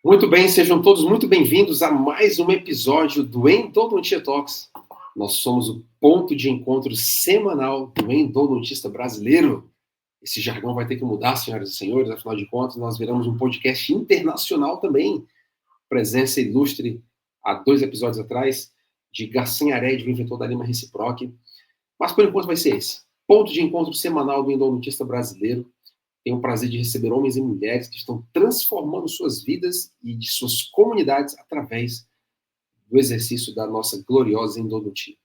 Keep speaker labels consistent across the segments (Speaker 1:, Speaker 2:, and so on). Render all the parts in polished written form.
Speaker 1: Muito bem, sejam todos muito bem-vindos a mais um episódio do Endodontia Talks. Nós somos o ponto de encontro semanal do endodontista brasileiro. Esse jargão vai ter que mudar, senhoras e senhores, afinal de contas, nós viramos um podcast internacional também. Presença ilustre há 2 episódios atrás de Garcinharé, de Inventor da Lima Reciproque. Mas por enquanto vai ser esse. Ponto de encontro semanal do endodontista brasileiro. Tenho o prazer de receber homens e mulheres que estão transformando suas vidas e de suas comunidades através do exercício da nossa gloriosa endodontia.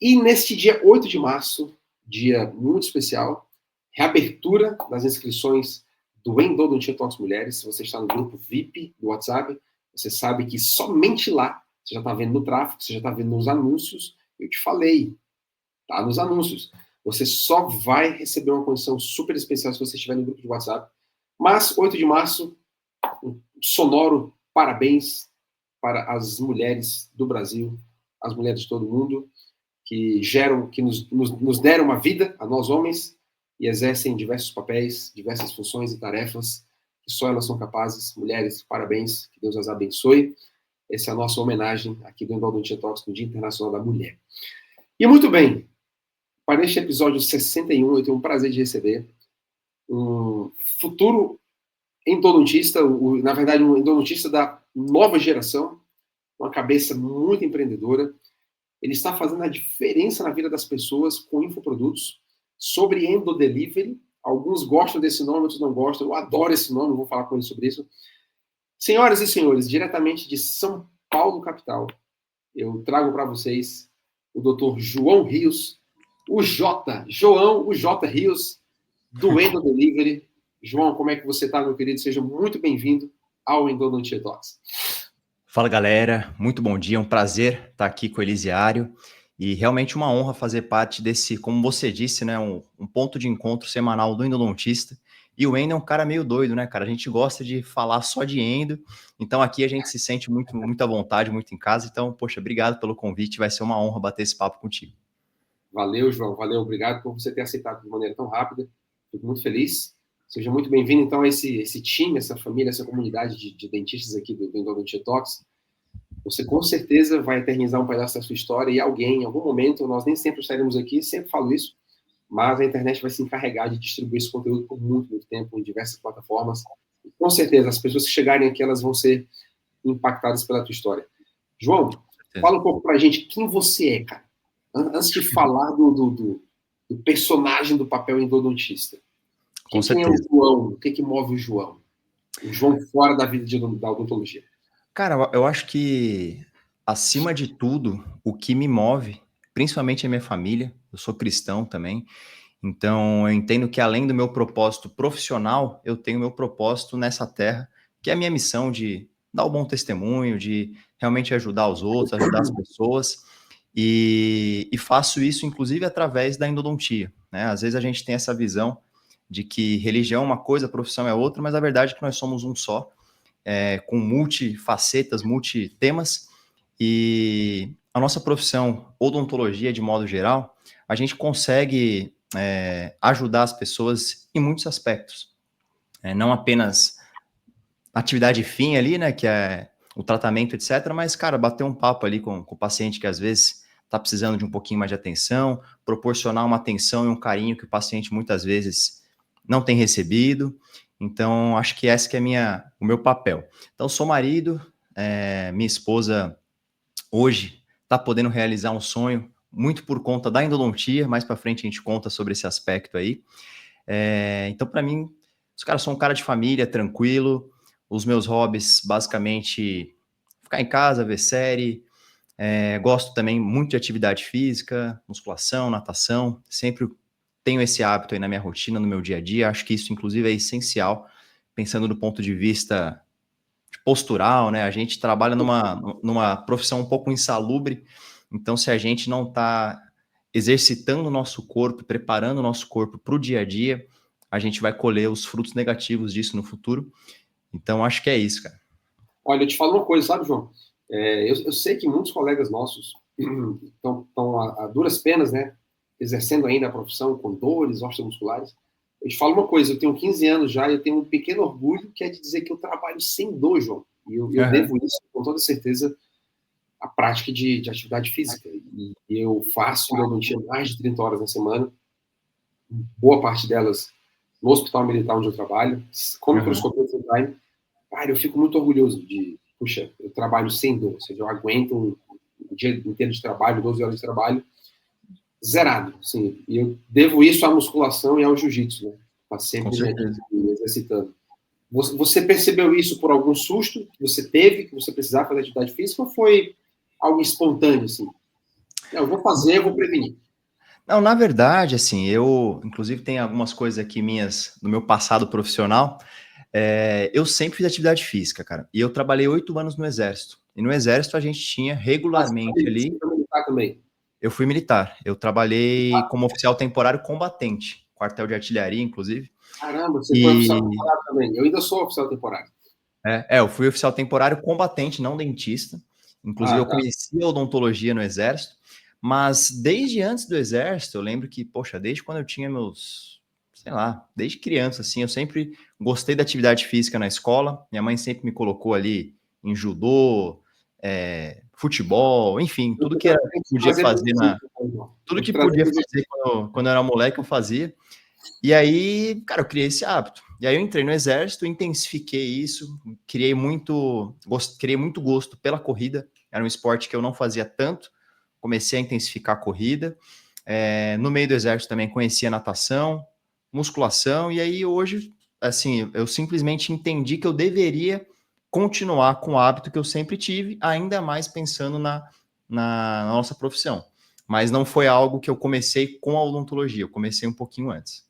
Speaker 1: E neste dia 8 de março, dia muito especial, reabertura das inscrições do Endodontia Talks Mulheres. Se você está no grupo VIP do WhatsApp, você sabe que somente lá, você já está vendo no tráfego, você já está vendo nos anúncios, eu te falei, tá nos anúncios. Você só vai receber uma condição super especial se você estiver no grupo de WhatsApp. Mas, 8 de março, um sonoro parabéns para as mulheres do Brasil, as mulheres de todo o mundo, que nos deram uma vida, a nós homens, e exercem diversos papéis, diversas funções e tarefas que só elas são capazes. Mulheres, parabéns, que Deus as abençoe. Essa é a nossa homenagem aqui do Endodontia Talks no Dia Internacional da Mulher. E muito bem, para este episódio 61, eu tenho o prazer de receber um futuro endodontista, na verdade, um endodontista da nova geração, uma cabeça muito empreendedora. Ele está fazendo a diferença na vida das pessoas com infoprodutos sobre endodelivery. Alguns gostam desse nome, outros não gostam. Eu adoro esse nome, vou falar com ele sobre isso. Senhoras e senhores, diretamente de São Paulo, capital, eu trago para vocês o Dr. João Rios, o J Rios, do Endodelivery. João, como é que você está, meu querido? Seja muito bem-vindo ao Endodontia Talks.
Speaker 2: Fala, galera. Muito bom dia. É um prazer estar aqui com o Elisiário e realmente uma honra fazer parte desse, como você disse, né, um ponto de encontro semanal do endodontista. E o Endo é um cara meio doido, né, cara? A gente gosta de falar só de endo, então aqui a gente se sente muito à vontade, muito em casa. Então, poxa, obrigado pelo convite. Vai ser uma honra bater esse papo contigo.
Speaker 1: Valeu, João. Valeu, obrigado por você ter aceitado de maneira tão rápida. Fico muito feliz. Seja muito bem-vindo, então, a esse time, essa família, essa comunidade de dentistas aqui do Endodontia Talks. Você, com certeza, vai eternizar um pedaço da sua história e alguém, em algum momento, nós nem sempre estaremos aqui, sempre falo isso, mas a internet vai se encarregar de distribuir esse conteúdo por muito tempo, em diversas plataformas. E, com certeza, as pessoas que chegarem aqui, elas vão ser impactadas pela tua história. João, fala um pouco pra gente quem você é, cara. Antes de falar do personagem do papel endodontista.
Speaker 2: Com
Speaker 1: Quem é o
Speaker 2: certeza.
Speaker 1: João? O que move o João? O João fora da vida da odontologia.
Speaker 2: Cara, eu acho que, acima de tudo, o que me move, principalmente a minha família, eu sou cristão também, então eu entendo que além do meu propósito profissional, eu tenho meu propósito nessa terra, que é a minha missão de dar o bom testemunho, de realmente ajudar os outros, ajudar as pessoas, e faço isso inclusive através da endodontia, né? Às vezes a gente tem essa visão de que religião é uma coisa, profissão é outra, mas a verdade é que nós somos um só, com multifacetas, multitemas, e a nossa profissão, odontologia de modo geral, a gente consegue ajudar as pessoas em muitos aspectos. Não apenas atividade fim ali, né, que é o tratamento, etc., mas, cara, bater um papo ali com o paciente que às vezes está precisando de um pouquinho mais de atenção, proporcionar uma atenção e um carinho que o paciente muitas vezes não tem recebido. Então, acho que esse que é o meu papel. Então, sou marido, minha esposa hoje está podendo realizar um sonho, muito por conta da endodontia, mais para frente a gente conta sobre esse aspecto aí. Então, para mim, os caras são um cara de família, tranquilo. Os meus hobbies, basicamente, ficar em casa, ver série. Gosto também muito de atividade física, musculação, natação. Sempre tenho esse hábito aí na minha rotina, no meu dia a dia. Acho que isso, inclusive, é essencial, pensando do ponto de vista postural, né? A gente trabalha numa profissão um pouco insalubre, então se a gente não está exercitando o nosso corpo, preparando o nosso corpo para o dia a dia, a gente vai colher os frutos negativos disso no futuro. Então, acho que é isso, cara.
Speaker 1: Olha, eu te falo uma coisa, sabe, João? Eu sei que muitos colegas nossos estão a duras penas, né, exercendo ainda a profissão com dores osteomusculares, Eu te falo uma coisa, eu tenho 15 anos já e eu tenho um pequeno orgulho que é de dizer que eu trabalho sem dor, João. E eu devo isso, com toda certeza, à prática de atividade física. E eu faço endodontia mais de 30 horas na semana, boa parte delas no hospital militar onde eu trabalho, com microscopia full time. Cara, eu fico muito orgulhoso de, puxa, eu trabalho sem dor, ou seja, eu aguento um dia inteiro de trabalho, 12 horas de trabalho, zerado, sim. E eu devo isso à musculação e ao jiu-jitsu, né? Tá sempre me exercitando. Você percebeu isso por algum susto que você teve, que você precisava fazer atividade física, ou foi algo espontâneo, assim? Não, eu vou fazer, eu vou prevenir.
Speaker 2: Não, na verdade, assim, eu, inclusive, tem algumas coisas aqui minhas do meu passado profissional. Eu sempre fiz atividade física, cara. E eu trabalhei 8 anos no Exército. E no Exército a gente tinha regularmente ali.
Speaker 1: Você foi militar também?
Speaker 2: Eu fui militar. Eu trabalhei como oficial temporário combatente, quartel de artilharia, inclusive.
Speaker 1: Caramba, você foi oficial temporário também. Eu ainda sou oficial temporário.
Speaker 2: Eu fui oficial temporário combatente, não dentista. Inclusive, eu conheci a odontologia no Exército. Mas desde antes do Exército, eu lembro que, poxa, desde quando eu tinha meus, sei lá, desde criança, assim, eu sempre gostei da atividade física na escola. Minha mãe sempre me colocou ali em judô, futebol, enfim, tudo que podia fazer tudo que podia fazer quando eu era moleque, eu fazia. E aí, cara, eu criei esse hábito. E aí eu entrei no Exército, intensifiquei isso, criei muito gosto pela corrida. Era um esporte que eu não fazia tanto. Comecei a intensificar a corrida. No meio do Exército também conhecia natação, musculação. E aí hoje, assim, eu simplesmente entendi que eu deveria continuar com o hábito que eu sempre tive, ainda mais pensando na nossa profissão. Mas não foi algo que eu comecei com a odontologia, eu comecei um pouquinho antes.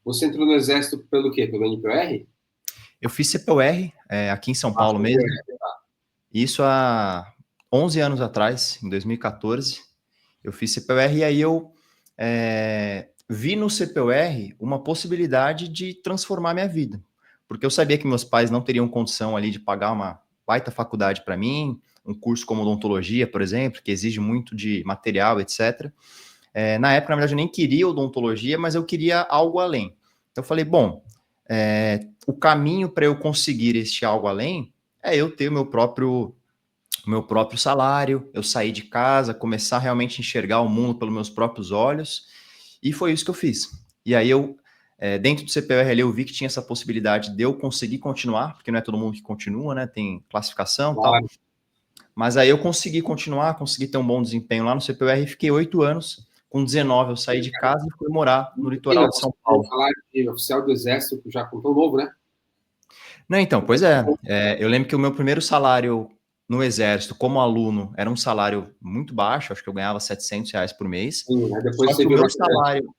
Speaker 1: Você entrou no Exército pelo quê? Pelo NPR?
Speaker 2: Eu fiz CPUR, aqui em São Paulo mesmo. Isso há 11 anos atrás, em 2014. Eu fiz CPUR e aí eu vi no CPUR uma possibilidade de transformar minha vida. Porque eu sabia que meus pais não teriam condição ali de pagar uma baita faculdade para mim, um curso como odontologia, por exemplo, que exige muito de material, etc. Na época, na verdade, eu nem queria odontologia, mas eu queria algo além. Então eu falei, bom, o caminho para eu conseguir este algo além é eu ter o meu próprio salário, eu sair de casa, começar realmente a enxergar o mundo pelos meus próprios olhos, e foi isso que eu fiz. E aí eu, dentro do CPUR, eu vi que tinha essa possibilidade de eu conseguir continuar, porque não é todo mundo que continua, né? Tem classificação e tal. Mas aí eu consegui continuar, consegui ter um bom desempenho lá no CPUR e fiquei 8 anos. Com 19 eu saí de casa e fui morar no litoral de São Paulo.
Speaker 1: Salário de oficial do Exército já com tão novo, né?
Speaker 2: Não, então, pois é. Eu lembro que o meu primeiro salário no Exército, como aluno, era um salário muito baixo, acho que eu ganhava R$700 por mês.
Speaker 1: Sim, aí depois só que o meu
Speaker 2: salário,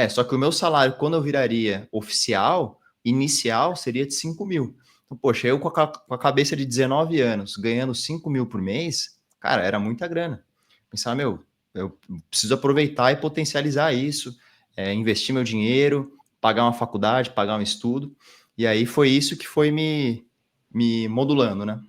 Speaker 2: só que o meu salário, quando eu viraria oficial, inicial, seria de 5 mil. Então, poxa, eu com a cabeça de 19 anos, ganhando 5 mil por mês, cara, era muita grana. Pensar, eu preciso aproveitar e potencializar isso, investir meu dinheiro, pagar uma faculdade, pagar um estudo. E aí foi isso que foi me modulando, né?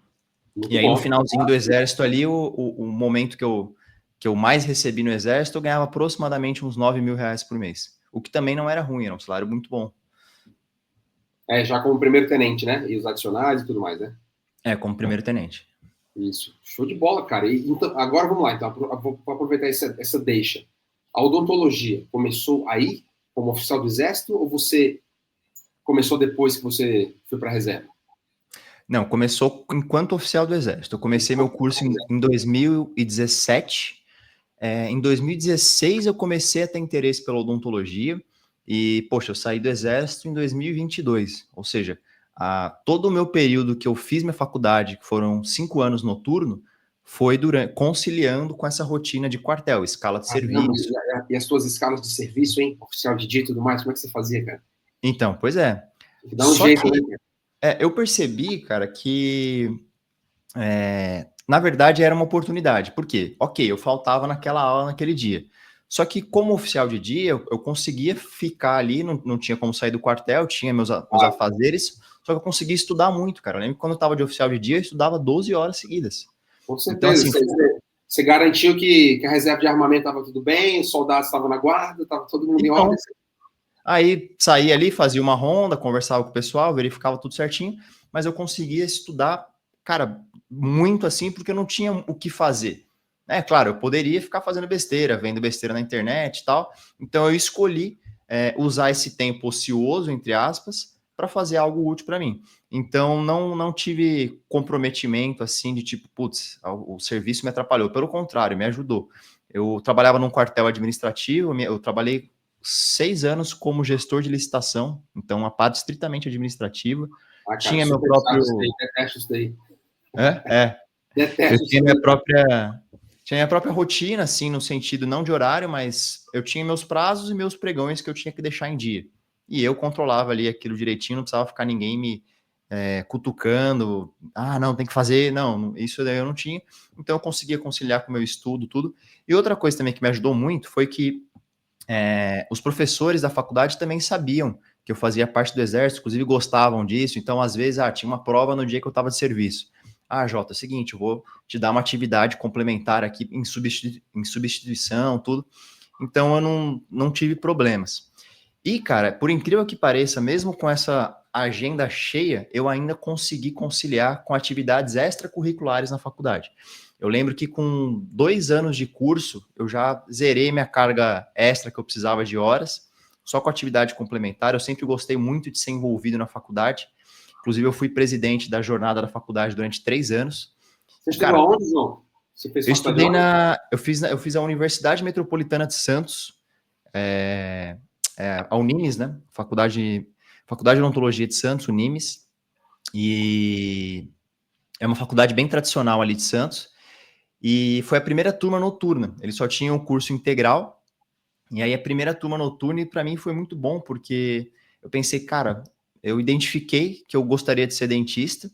Speaker 2: Muito e aí, no finalzinho do Exército ali, o momento que eu mais recebi no Exército, eu ganhava aproximadamente uns R$9 mil por mês. O que também não era ruim, era um salário muito bom.
Speaker 1: Já como primeiro tenente, né? E os adicionais e tudo mais, né?
Speaker 2: Como primeiro tenente.
Speaker 1: Isso. Show de bola, cara. Então, agora vamos lá, então. Vou aproveitar essa deixa. A odontologia começou aí, como oficial do Exército, ou você começou depois que você foi para a reserva?
Speaker 2: Não, começou enquanto oficial do Exército. Eu comecei meu curso em 2017. Em 2016 eu comecei a ter interesse pela odontologia e, poxa, eu saí do Exército em 2022. Ou seja, todo o meu período que eu fiz minha faculdade, que foram 5 anos noturno, foi conciliando com essa rotina de quartel, escala de serviço.
Speaker 1: E as suas escalas de serviço, hein? Oficial de dia e tudo mais, como é que você fazia, cara?
Speaker 2: Então, pois é.
Speaker 1: Dá um jeito, né,
Speaker 2: cara? Eu percebi, cara, que na verdade era uma oportunidade. Por quê? Ok, eu faltava naquela aula naquele dia. Só que como oficial de dia, eu conseguia ficar ali, não tinha como sair do quartel, tinha meus afazeres, só que eu conseguia estudar muito, cara. Eu lembro que quando eu estava de oficial de dia, eu estudava 12 horas seguidas.
Speaker 1: Com certeza. Então, assim, você garantiu que a reserva de armamento estava tudo bem, os soldados estavam na guarda, estava todo mundo em ordem?
Speaker 2: Aí saía ali, fazia uma ronda, conversava com o pessoal, verificava tudo certinho, mas eu conseguia estudar, cara, muito assim, porque eu não tinha o que fazer. É claro, eu poderia ficar fazendo besteira, vendo besteira na internet e tal. Então eu escolhi usar esse tempo ocioso, entre aspas, para fazer algo útil para mim. Então não tive comprometimento assim de tipo, putz, o serviço me atrapalhou. Pelo contrário, me ajudou. Eu trabalhava num quartel administrativo, eu trabalhei 6 anos como gestor de licitação, então uma parte estritamente administrativa.
Speaker 1: Ah, cara,
Speaker 2: Tinha meu
Speaker 1: super chato isso daí,
Speaker 2: próprio.
Speaker 1: detesto isso daí.
Speaker 2: É. Eu
Speaker 1: Detesto isso
Speaker 2: tinha minha
Speaker 1: daí.
Speaker 2: própria. Tinha minha própria rotina, assim, no sentido não de horário, mas eu tinha meus prazos e meus pregões que eu tinha que deixar em dia. E eu controlava ali aquilo direitinho, não precisava ficar ninguém me cutucando. Ah, não, tem que fazer. Não, isso daí eu não tinha. Então eu conseguia conciliar com o meu estudo, tudo. E outra coisa também que me ajudou muito foi que os professores da faculdade também sabiam que eu fazia parte do exército, inclusive gostavam disso, então às vezes tinha uma prova no dia que eu estava de serviço. Ah, Jota, é o seguinte, eu vou te dar uma atividade complementar aqui em substituição, tudo. Então eu não tive problemas. E, cara, por incrível que pareça, mesmo com essa agenda cheia, eu ainda consegui conciliar com atividades extracurriculares na faculdade. Eu lembro que com 2 anos de curso, eu já zerei minha carga extra que eu precisava de horas, só com atividade complementar. Eu sempre gostei muito de ser envolvido na faculdade. Inclusive, eu fui presidente da jornada da faculdade durante 3 anos.
Speaker 1: Você
Speaker 2: E,
Speaker 1: estudou
Speaker 2: cara,
Speaker 1: aonde, João? Você fez
Speaker 2: eu
Speaker 1: faculdade
Speaker 2: estudei
Speaker 1: onde?
Speaker 2: eu fiz a Universidade Metropolitana de Santos, a Unimes, né? Faculdade de Odontologia de Santos, Unimes, e é uma faculdade bem tradicional ali de Santos, e foi a primeira turma noturna. Eles só tinham o curso integral, e aí a primeira turma noturna, e para mim foi muito bom, porque eu pensei, cara, eu identifiquei que eu gostaria de ser dentista,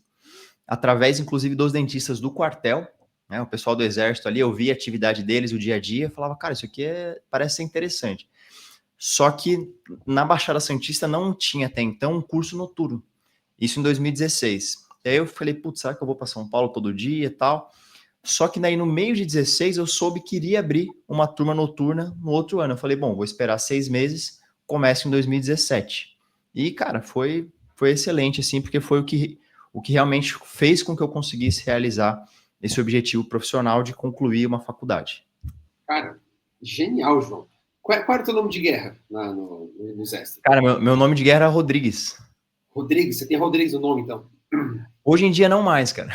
Speaker 2: através, inclusive, dos dentistas do quartel, né? O pessoal do exército ali, eu via a atividade deles, o dia a dia, falava, cara, isso aqui parece ser interessante. Só que na Baixada Santista não tinha até então um curso noturno. Isso em 2016. E aí eu falei, putz, será que eu vou para São Paulo todo dia e tal? Só que daí no meio de 16 eu soube que iria abrir uma turma noturna no outro ano. Eu falei, bom, vou esperar 6 meses, começo em 2017. E, cara, foi excelente, assim, porque foi o que realmente fez com que eu conseguisse realizar esse objetivo profissional de concluir uma faculdade.
Speaker 1: Cara, genial, João. Qual era o teu nome de guerra no Exército?
Speaker 2: Cara, meu nome de guerra é Rodrigues.
Speaker 1: Rodrigues, você tem Rodrigues no nome, então?
Speaker 2: Hoje em dia não mais, cara.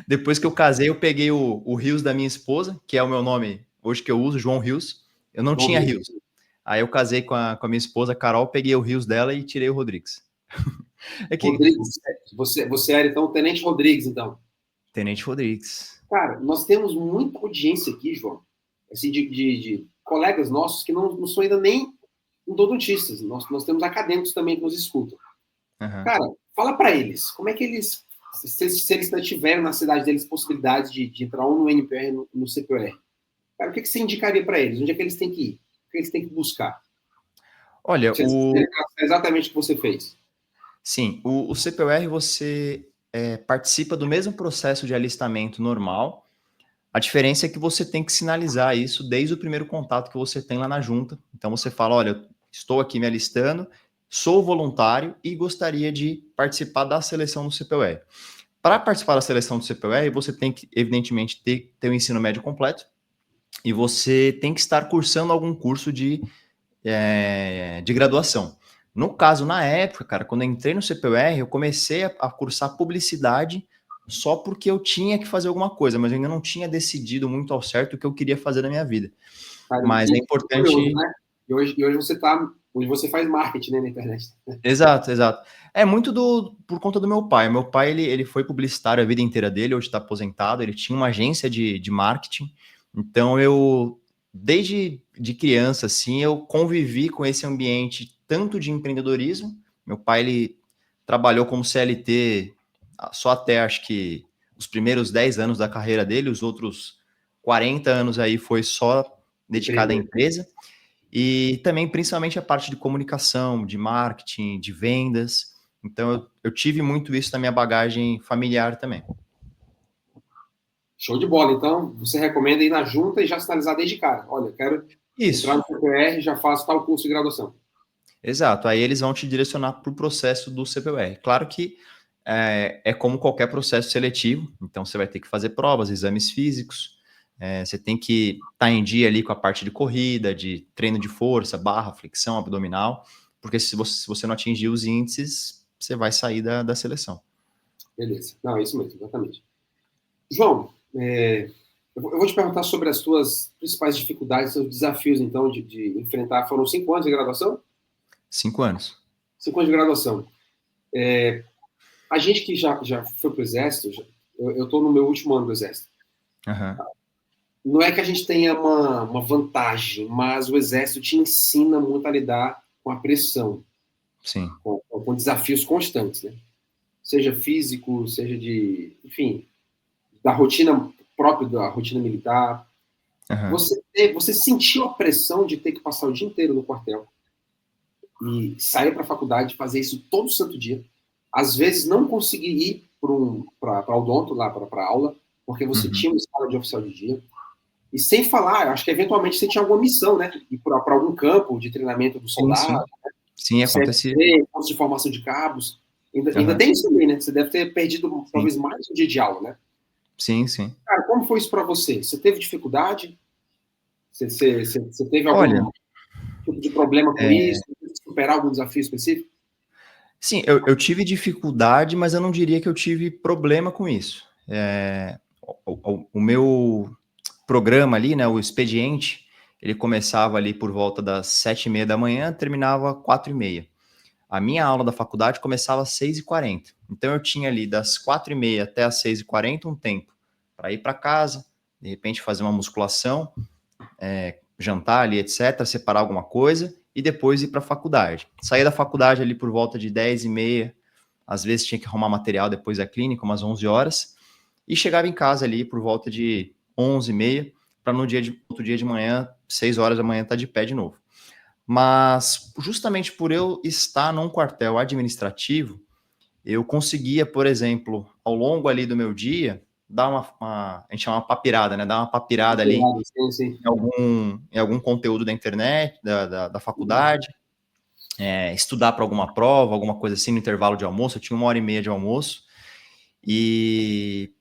Speaker 2: Depois que eu casei, eu peguei o Rios da minha esposa, que é o meu nome hoje que eu uso, João Rios. Eu não
Speaker 1: João
Speaker 2: tinha
Speaker 1: Rios.
Speaker 2: Rios. Aí eu casei com a minha esposa, Carol, peguei o Rios dela e tirei o Rodrigues. É que
Speaker 1: Rodrigues. Você era, então, o Tenente Rodrigues, então.
Speaker 2: Tenente Rodrigues.
Speaker 1: Cara, nós temos muita audiência aqui, João, assim, de colegas nossos que não são ainda nem endodontistas. Nós temos acadêmicos também que nos escutam.
Speaker 2: Uhum.
Speaker 1: Cara, fala para eles, como é que eles, se eles ainda tiverem na cidade deles possibilidade de entrar ou no NPR ou no CPR, cara, o que você indicaria para eles? Onde é que eles têm que ir? O que eles têm que buscar?
Speaker 2: Olha,
Speaker 1: Se eles quiserem fazer exatamente o que você fez.
Speaker 2: sim, o CPUR você participa do mesmo processo de alistamento normal. A diferença é que você tem que sinalizar isso desde o primeiro contato que você tem lá na junta. Então você fala, olha, estou aqui me alistando, sou voluntário e gostaria de participar da seleção do CPUR. Para participar da seleção do CPUR, você tem que, evidentemente, ter o ensino médio completo e você tem que estar cursando algum curso de graduação. No caso, na época, cara, quando eu entrei no CPUR, eu comecei a cursar publicidade só porque eu tinha que fazer alguma coisa, mas eu ainda não tinha decidido muito ao certo o que eu queria fazer na minha vida.
Speaker 1: Cara,
Speaker 2: Mas é
Speaker 1: e curioso,
Speaker 2: importante.
Speaker 1: né? E hoje você faz marketing, né, na internet.
Speaker 2: Exato, exato. É muito por conta do meu pai. Meu pai, ele foi publicitário a vida inteira dele, hoje está aposentado, ele tinha uma agência de marketing. Então, desde de criança, assim, eu convivi com esse ambiente tanto de empreendedorismo. Meu pai, ele trabalhou como CLT só até, acho que, os primeiros 10 anos da carreira dele, os outros 40 anos aí foi só dedicado à
Speaker 1: Empreender.
Speaker 2: empresa. E também, principalmente, a parte de comunicação, de marketing, de vendas. Então, eu tive muito isso na minha bagagem familiar também.
Speaker 1: Show de bola. Então, você recomenda ir na junta e já sinalizar desde cara. Olha, quero entrar no
Speaker 2: Isso,
Speaker 1: CPR, já faço tal curso de graduação.
Speaker 2: Exato, aí eles vão te direcionar para o processo do CPUR. Claro que é como qualquer processo seletivo, então você vai ter que fazer provas, exames físicos, você tem que estar em dia ali com a parte de corrida, de treino de força, barra, flexão, abdominal, porque se você não atingir os índices, você vai sair da seleção.
Speaker 1: Beleza. Não, é isso mesmo, exatamente. João, eu vou te perguntar sobre as tuas principais dificuldades, seus desafios, então, de enfrentar. Foram 5 anos de graduação?
Speaker 2: 5 anos.
Speaker 1: 5 anos de graduação. A gente que já foi para o Exército, eu estou no meu último ano do Exército.
Speaker 2: Uhum.
Speaker 1: Não é que a gente tenha uma vantagem, mas o Exército te ensina muito a lidar com a pressão,
Speaker 2: Sim.
Speaker 1: com desafios constantes, né? Seja físico, seja enfim, da rotina própria da rotina militar.
Speaker 2: Uhum.
Speaker 1: Você sentiu a pressão de ter que passar o dia inteiro no quartel e sair para a faculdade, fazer isso todo santo dia. Às vezes não conseguir ir para odonto, lá para aula, porque você tinha uma escala de oficial de dia. E sem falar, acho que eventualmente você tinha alguma missão, né? Ir para algum campo de treinamento do
Speaker 2: Sim,
Speaker 1: soldado,
Speaker 2: sim. Sim, acontecia.
Speaker 1: CFC, curso de formação de cabos. Ainda
Speaker 2: Uhum.
Speaker 1: tem isso também, né? Você deve ter perdido
Speaker 2: Sim.
Speaker 1: talvez mais um dia de aula, né?
Speaker 2: Sim, sim.
Speaker 1: Cara, como foi isso para você? Você teve dificuldade? Você teve
Speaker 2: Olha,
Speaker 1: algum tipo de problema com isso? Teve que superar algum desafio específico?
Speaker 2: sim, eu tive dificuldade, mas eu não diria que eu tive problema com isso. O meu programa ali, né, o expediente, ele começava ali por volta das 7h30 da manhã, terminava 4h30. A minha aula da faculdade começava às 6h40. Então eu tinha ali das 4h30 até às 6h40 um tempo para ir para casa, de repente fazer uma musculação, jantar ali, etc., separar alguma coisa e depois ir para a faculdade. Saía da faculdade ali por volta de 10h30, às vezes tinha que arrumar material depois da clínica, umas 11 horas, e chegava em casa ali por volta de 11h30, para no outro dia de manhã, 6 horas da manhã, estar de pé de novo. Mas justamente por eu estar num quartel administrativo, eu conseguia, por exemplo, ao longo ali do meu dia, dar a gente chama uma papirada, né? Dar uma papirada ali
Speaker 1: Sim, sim.
Speaker 2: em algum conteúdo da internet, da faculdade, estudar para alguma prova, alguma coisa assim no intervalo de almoço. Eu tinha 1h30 de almoço. E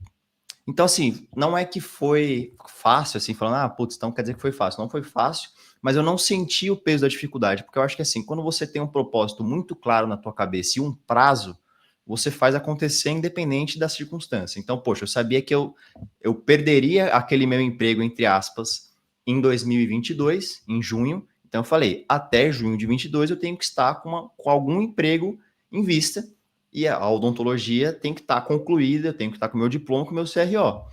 Speaker 2: então, assim, não é que foi fácil, assim, falando, putz, então quer dizer que foi fácil. Não foi fácil, mas eu não senti o peso da dificuldade, porque eu acho que, assim, quando você tem um propósito muito claro na tua cabeça e um prazo, você faz acontecer independente da circunstância. Então, poxa, eu sabia que eu perderia aquele meu emprego, entre aspas, em 2022, em junho. Então, eu falei, até junho de 22 eu tenho que estar com algum emprego em vista, e a odontologia tem que estar concluída, eu tenho que estar com o meu diploma, com o meu CRO.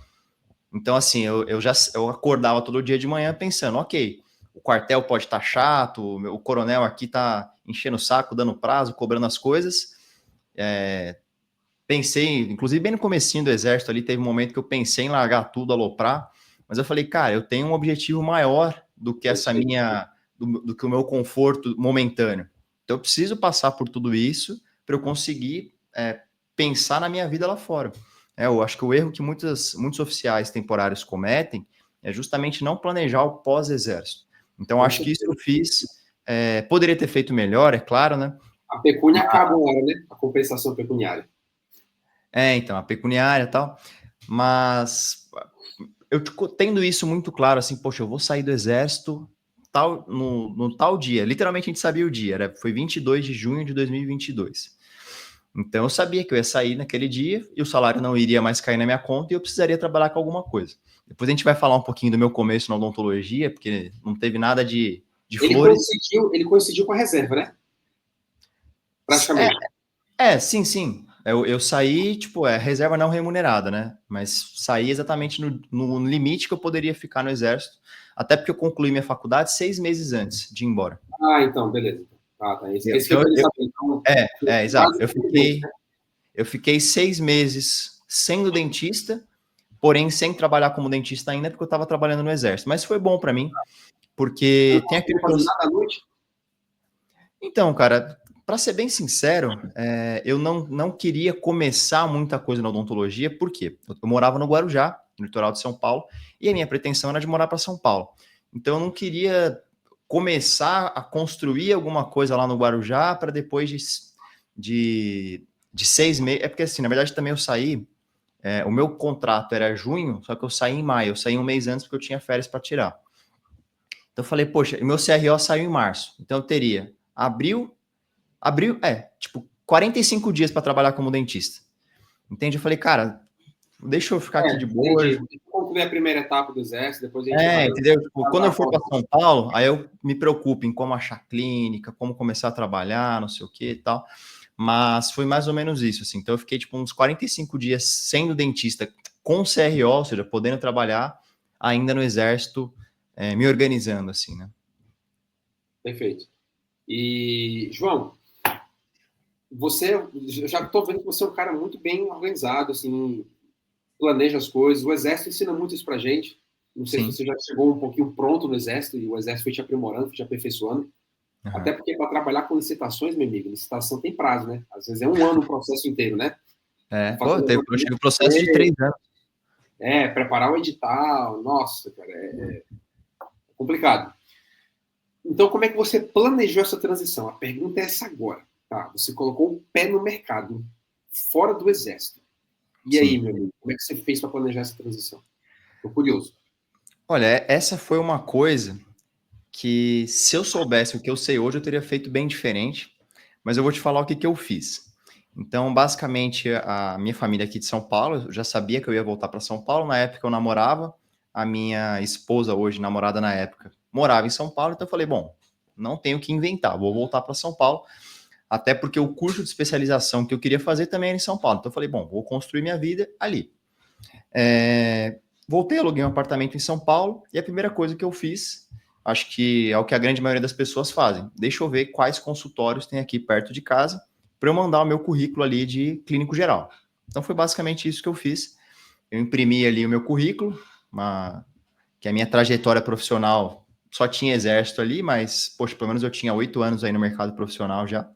Speaker 2: Então, assim, eu acordava todo dia de manhã pensando, ok, o quartel pode estar chato, o coronel aqui está enchendo o saco, dando prazo, cobrando as coisas. Pensei, inclusive bem no comecinho do exército ali, teve um momento que eu pensei em largar tudo, aloprar, mas eu falei, cara, eu tenho um objetivo maior do que do que o meu conforto momentâneo. Então eu preciso passar por tudo isso para eu conseguir pensar na minha vida lá fora. Eu acho que o erro que muitos oficiais temporários cometem é justamente não planejar o pós-exército. Então acho que isso eu fiz, poderia ter feito melhor, é claro, né?
Speaker 1: A pecúnia acaba uma hora, né? A compensação pecuniária.
Speaker 2: Então, a pecuniária e tal, mas eu tendo isso muito claro, assim, poxa, eu vou sair do exército no tal dia, literalmente a gente sabia o dia, foi 22 de junho de 2022. Então eu sabia que eu ia sair naquele dia e o salário não iria mais cair na minha conta e eu precisaria trabalhar com alguma coisa. Depois a gente vai falar um pouquinho do meu começo na odontologia, porque não teve nada de flores.
Speaker 1: Ele coincidiu com a reserva, né? Praticamente.
Speaker 2: Sim, sim. Eu saí, tipo, reserva não remunerada, né? Mas saí exatamente no limite que eu poderia ficar no exército, até porque eu concluí minha faculdade 6 meses antes de ir embora.
Speaker 1: Então, beleza. Tá. Esse que eu
Speaker 2: Então,
Speaker 1: queria saber. Então,
Speaker 2: exato. Eu fiquei 6 meses sendo dentista, porém sem trabalhar como dentista ainda, porque eu estava trabalhando no exército. Mas foi bom para mim, porque tem aquele
Speaker 1: não fazer nada à noite?
Speaker 2: Então, cara, para ser bem sincero, eu não queria começar muita coisa na odontologia, por quê? Eu morava no Guarujá, no litoral de São Paulo, e a minha pretensão era de morar para São Paulo. Então, eu não queria começar a construir alguma coisa lá no Guarujá para depois de 6 meses. É porque, assim, na verdade, também eu saí. O meu contrato era junho, só que eu saí em maio. Eu saí um mês antes porque eu tinha férias para tirar. Então eu falei, poxa, meu CRO saiu em março. Então eu teria tipo, 45 dias para trabalhar como dentista. Entende? Eu falei, cara, deixa eu ficar aqui de boa.
Speaker 1: Entendi. Deixa eu concluir a primeira etapa do exército, depois a gente vai...
Speaker 2: Entendeu? Tipo, quando eu for para São Paulo, aí eu me preocupo em como achar clínica, como começar a trabalhar, não sei o que e tal. Mas foi mais ou menos isso, assim. Então eu fiquei, tipo, uns 45 dias sendo dentista com CRO, ou seja, podendo trabalhar ainda no exército, me organizando, assim, né?
Speaker 1: Perfeito. E, João, eu já estou vendo que você é um cara muito bem organizado, assim, planeja as coisas. O exército ensina muito isso pra gente. Não sei
Speaker 2: Sim.
Speaker 1: se você já chegou um pouquinho pronto no exército e o exército foi te aprimorando, foi te aperfeiçoando.
Speaker 2: Uhum.
Speaker 1: Até porque para trabalhar com licitações, meu amigo, licitação tem prazo, né? Às vezes é um ano o processo inteiro, né?
Speaker 2: Eu tive um processo de 3 anos.
Speaker 1: Preparar o edital, nossa, cara, é complicado. Então, como é que você planejou essa transição? A pergunta é essa agora. Tá, você colocou o pé no mercado, fora do exército. E aí,
Speaker 2: Sim.
Speaker 1: meu amigo, como é que você fez para planejar essa transição? Estou curioso.
Speaker 2: Olha, essa foi uma coisa que, se eu soubesse o que eu sei hoje, eu teria feito bem diferente, mas eu vou te falar o que eu fiz. Então, basicamente, a minha família aqui de São Paulo, eu já sabia que eu ia voltar para São Paulo, na época eu namorava, a minha esposa hoje, namorada na época, morava em São Paulo, então eu falei, bom, não tenho o que inventar, vou voltar para São Paulo, até porque o curso de especialização que eu queria fazer também era em São Paulo, então eu falei, bom, vou construir minha vida ali. Voltei, aluguei um apartamento em São Paulo, e a primeira coisa que eu fiz, acho que é o que a grande maioria das pessoas fazem, deixa eu ver quais consultórios tem aqui perto de casa, para eu mandar o meu currículo ali de clínico geral. Então foi basicamente isso que eu fiz. Eu imprimi ali o meu currículo, que a minha trajetória profissional só tinha exército ali, mas, poxa, pelo menos eu tinha 8 anos aí no mercado profissional já.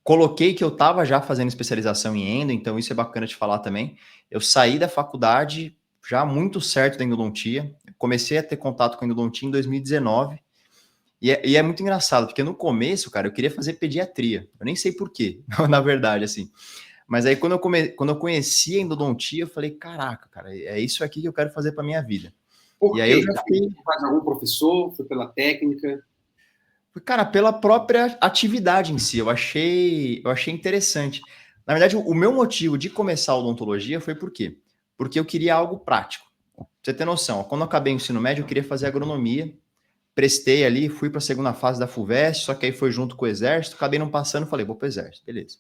Speaker 2: Coloquei que eu estava já fazendo especialização em endo, então isso é bacana de falar também. Eu saí da faculdade já muito certo da endodontia, comecei a ter contato com a endodontia em 2019, e é muito engraçado, porque no começo, cara, eu queria fazer pediatria, eu nem sei por quê, na verdade, assim. Mas aí, quando eu conheci a endodontia, eu falei, caraca, cara, é isso aqui que eu quero fazer para minha vida.
Speaker 1: Por
Speaker 2: E aí eu
Speaker 1: quê?
Speaker 2: já fiquei...
Speaker 1: Foi de algum professor? Foi pela técnica?
Speaker 2: Cara, pela própria atividade em si, eu achei interessante. Na verdade, o meu motivo de começar a odontologia foi por quê? Porque eu queria algo prático. Pra você ter noção, quando eu acabei o ensino médio, eu queria fazer agronomia, prestei ali, fui para a segunda fase da FUVEST, só que aí foi junto com o Exército, acabei não passando, falei, vou para o Exército, beleza.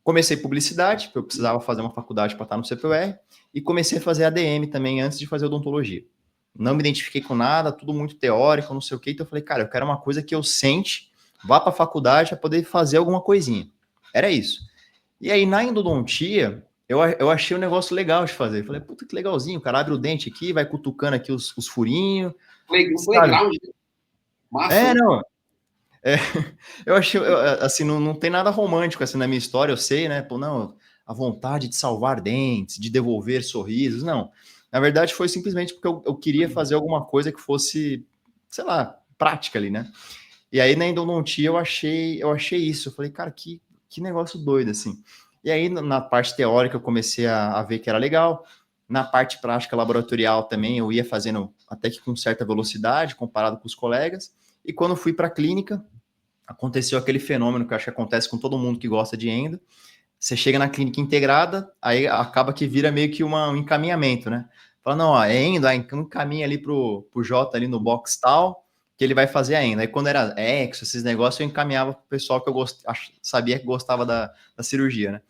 Speaker 2: Comecei publicidade, porque eu precisava fazer uma faculdade para estar no CPUR, e comecei a fazer ADM também antes de fazer odontologia. Não me identifiquei com nada, tudo muito teórico, não sei o que, então eu falei, cara, eu quero uma coisa que eu sente, vá para a faculdade para poder fazer alguma coisinha. Era isso. E aí, na endodontia, eu achei um negócio legal de fazer. Eu falei, puta que legalzinho, o cara abre o dente aqui, vai cutucando aqui os furinhos. Sabe?
Speaker 1: Playground. Massa.
Speaker 2: Não. Eu achei, assim, não tem nada romântico assim na minha história, eu sei, né? Pô, não, a vontade de salvar dentes, de devolver sorrisos, não. Na verdade, foi simplesmente porque eu queria fazer alguma coisa que fosse, sei lá, prática ali, né? E aí na endodontia eu achei isso. Eu falei, cara, que negócio doido, assim. E aí na parte teórica eu comecei a ver que era legal. Na parte prática laboratorial também eu ia fazendo até que com certa velocidade comparado com os colegas. E quando fui para a clínica, aconteceu aquele fenômeno que eu acho que acontece com todo mundo que gosta de endo. Você chega na clínica integrada, aí acaba que vira meio que um encaminhamento, né? Fala, não, ó, é endo, aí encaminha ali pro J ali no box tal, que ele vai fazer a endo. Aí quando era exo, esses negócios, eu encaminhava pro pessoal que eu sabia que gostava da cirurgia, né?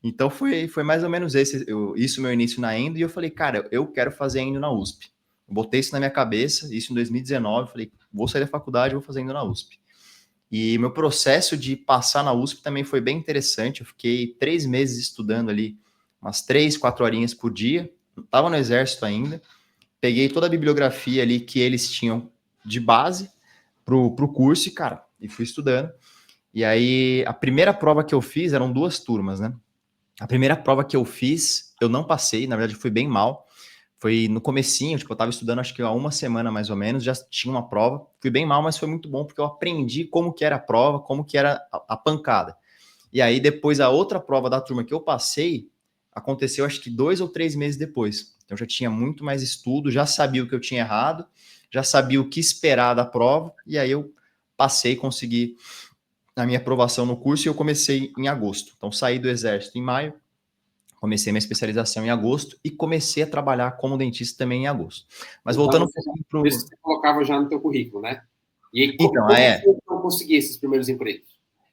Speaker 2: Então foi mais ou menos isso meu início na endo, e eu falei, cara, eu quero fazer endo na USP. Eu botei isso na minha cabeça, isso em 2019, falei, vou sair da faculdade, vou fazer endo na USP. E meu processo de passar na USP também foi bem interessante. Eu fiquei 3 meses estudando ali, umas 3, 4 horinhas por dia. Estava no exército ainda. Peguei toda a bibliografia ali que eles tinham de base pro curso e, cara, e fui estudando. E aí, a primeira prova que eu fiz, eram 2 turmas, né? A primeira prova que eu fiz, eu não passei, na verdade, fui bem mal. Foi no comecinho, tipo, eu tava estudando acho que há uma semana mais ou menos, já tinha uma prova. Fui bem mal, mas foi muito bom porque eu aprendi como que era a prova, como que era a pancada. E aí depois a outra prova da turma que eu passei, aconteceu acho que 2 ou 3 meses depois. Então já tinha muito mais estudo, já sabia o que eu tinha errado, já sabia o que esperar da prova, e aí eu passei, consegui a minha aprovação no curso e eu comecei em agosto. Então saí do exército em maio, comecei minha especialização em agosto e comecei a trabalhar como dentista também em agosto. Mas voltando
Speaker 1: Então,
Speaker 2: um pouquinho
Speaker 1: isso
Speaker 2: pro...
Speaker 1: você colocava já no teu currículo, né? E aí,
Speaker 2: Então,
Speaker 1: como foi que eu consegui esses primeiros empregos?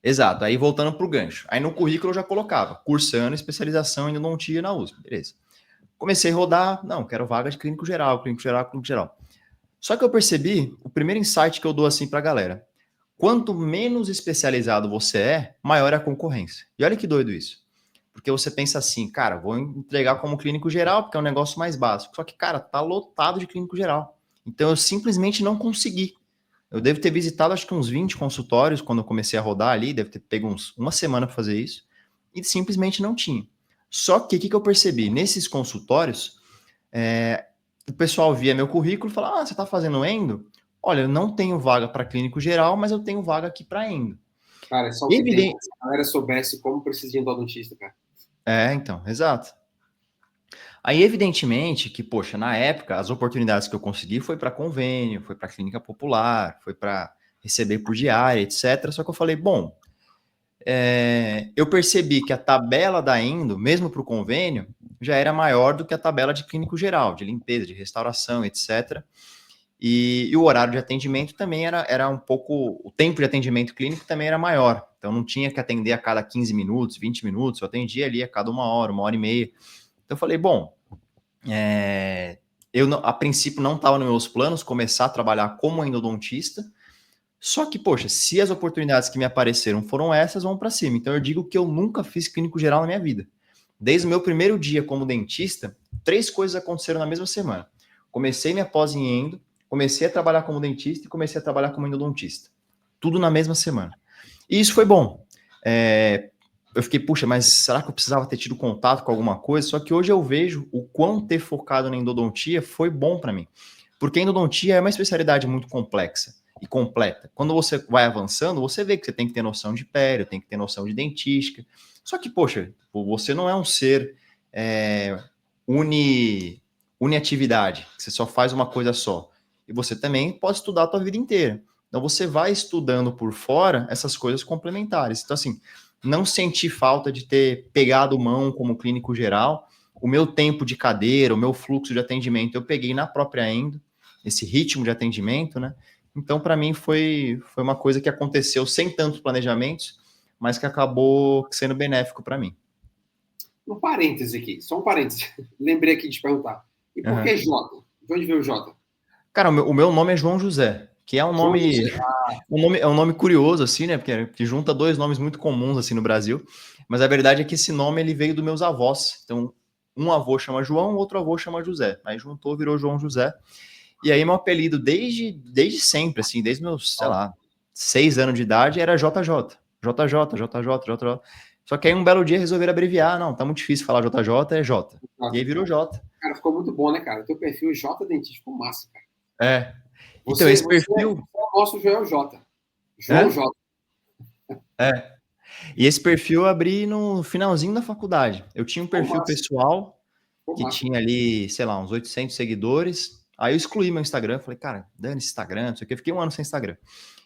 Speaker 2: exato, aí voltando pro gancho. Aí no currículo eu já colocava, cursando especialização em endodontia na USP, beleza. Comecei a rodar, não, quero vaga de clínico geral, clínico geral, clínico geral. Só que eu percebi, o primeiro insight que eu dou assim pra galera, quanto menos especializado você é, maior é a concorrência. E olha que doido isso. Porque você pensa assim, cara, vou entregar como clínico geral, porque é um negócio mais básico. Só que, cara, tá lotado de clínico geral. Então eu simplesmente não consegui. Eu devo ter visitado acho que uns 20 consultórios quando eu comecei a rodar ali, deve ter pego uma semana para fazer isso, e simplesmente não tinha. Só que o que eu percebi? Nesses consultórios, o pessoal via meu currículo e falava, você está fazendo endo? Olha, eu não tenho vaga para clínico geral, mas eu tenho vaga aqui para endo.
Speaker 1: Cara, é só o que tem.
Speaker 2: Evidente.
Speaker 1: Se a galera soubesse como precisa de endodontista, cara.
Speaker 2: Então, exato. Aí, evidentemente, que, poxa, na época, as oportunidades que eu consegui foi para convênio, foi para clínica popular, foi para receber por diária, etc. Só que eu falei, bom, eu percebi que a tabela da endo, mesmo para o convênio, já era maior do que a tabela de clínico geral, de limpeza, de restauração, etc. E o horário de atendimento também era um pouco. O tempo de atendimento clínico também era maior. Então não tinha que atender a cada 15 minutos, 20 minutos, eu atendia ali a cada 1 hora e meia. Então eu falei, bom, eu a princípio não estava nos meus planos começar a trabalhar como endodontista. Só que, poxa, se as oportunidades que me apareceram foram essas, vão para cima. Então eu digo que eu nunca fiz clínico geral na minha vida. Desde o meu primeiro dia como dentista, 3 coisas aconteceram na mesma semana. Comecei minha pós em endo, comecei a trabalhar como dentista e comecei a trabalhar como endodontista. Tudo na mesma semana. E isso foi bom. Eu fiquei, puxa, mas será que eu precisava ter tido contato com alguma coisa? Só que hoje eu vejo o quão ter focado na endodontia foi bom para mim. Porque a endodontia é uma especialidade muito complexa e completa. Quando você vai avançando, você vê que você tem que ter noção de pério, tem que ter noção de dentística. Só que, poxa, você não é um ser uniatividade, que você só faz uma coisa só. E você também pode estudar a tua vida inteira. Então você vai estudando por fora essas coisas complementares. Então, assim, não senti falta de ter pegado mão como clínico geral. O meu tempo de cadeira, o meu fluxo de atendimento, eu peguei na própria endo, esse ritmo de atendimento, né? Então, para mim, foi uma coisa que aconteceu sem tantos planejamentos, mas que acabou sendo benéfico para mim.
Speaker 1: Um parêntese aqui, só um parêntese. Lembrei aqui de te perguntar. E por que Jota? De onde veio o Jota?
Speaker 2: Cara, o meu nome é João José, que é
Speaker 1: João José.
Speaker 2: é um nome curioso, assim, né? Porque junta 2 nomes muito comuns, assim, no Brasil. Mas a verdade é que esse nome, ele veio dos meus avós. Então, um avô chama João, outro avô chama José. Aí juntou, virou João José. E aí, meu apelido, desde sempre, assim, desde meus, sei lá, 6 anos de idade, era JJ. JJ, JJ, JJ. Só que aí, um belo dia, resolveram abreviar. Não, tá muito difícil falar JJ, é J. E aí, virou J.
Speaker 1: Cara, ficou muito bom, né, cara? O teu perfil J Dentista ficou massa, cara.
Speaker 2: Então, esse perfil...
Speaker 1: Você é o nosso Joel J. João
Speaker 2: É?
Speaker 1: J.
Speaker 2: E esse perfil eu abri no finalzinho da faculdade. Eu tinha um perfil pessoal que tinha ali, sei lá, uns 800 seguidores. Aí eu excluí meu Instagram. Falei, cara, dane esse Instagram, não sei o que. Eu fiquei 1 ano sem Instagram.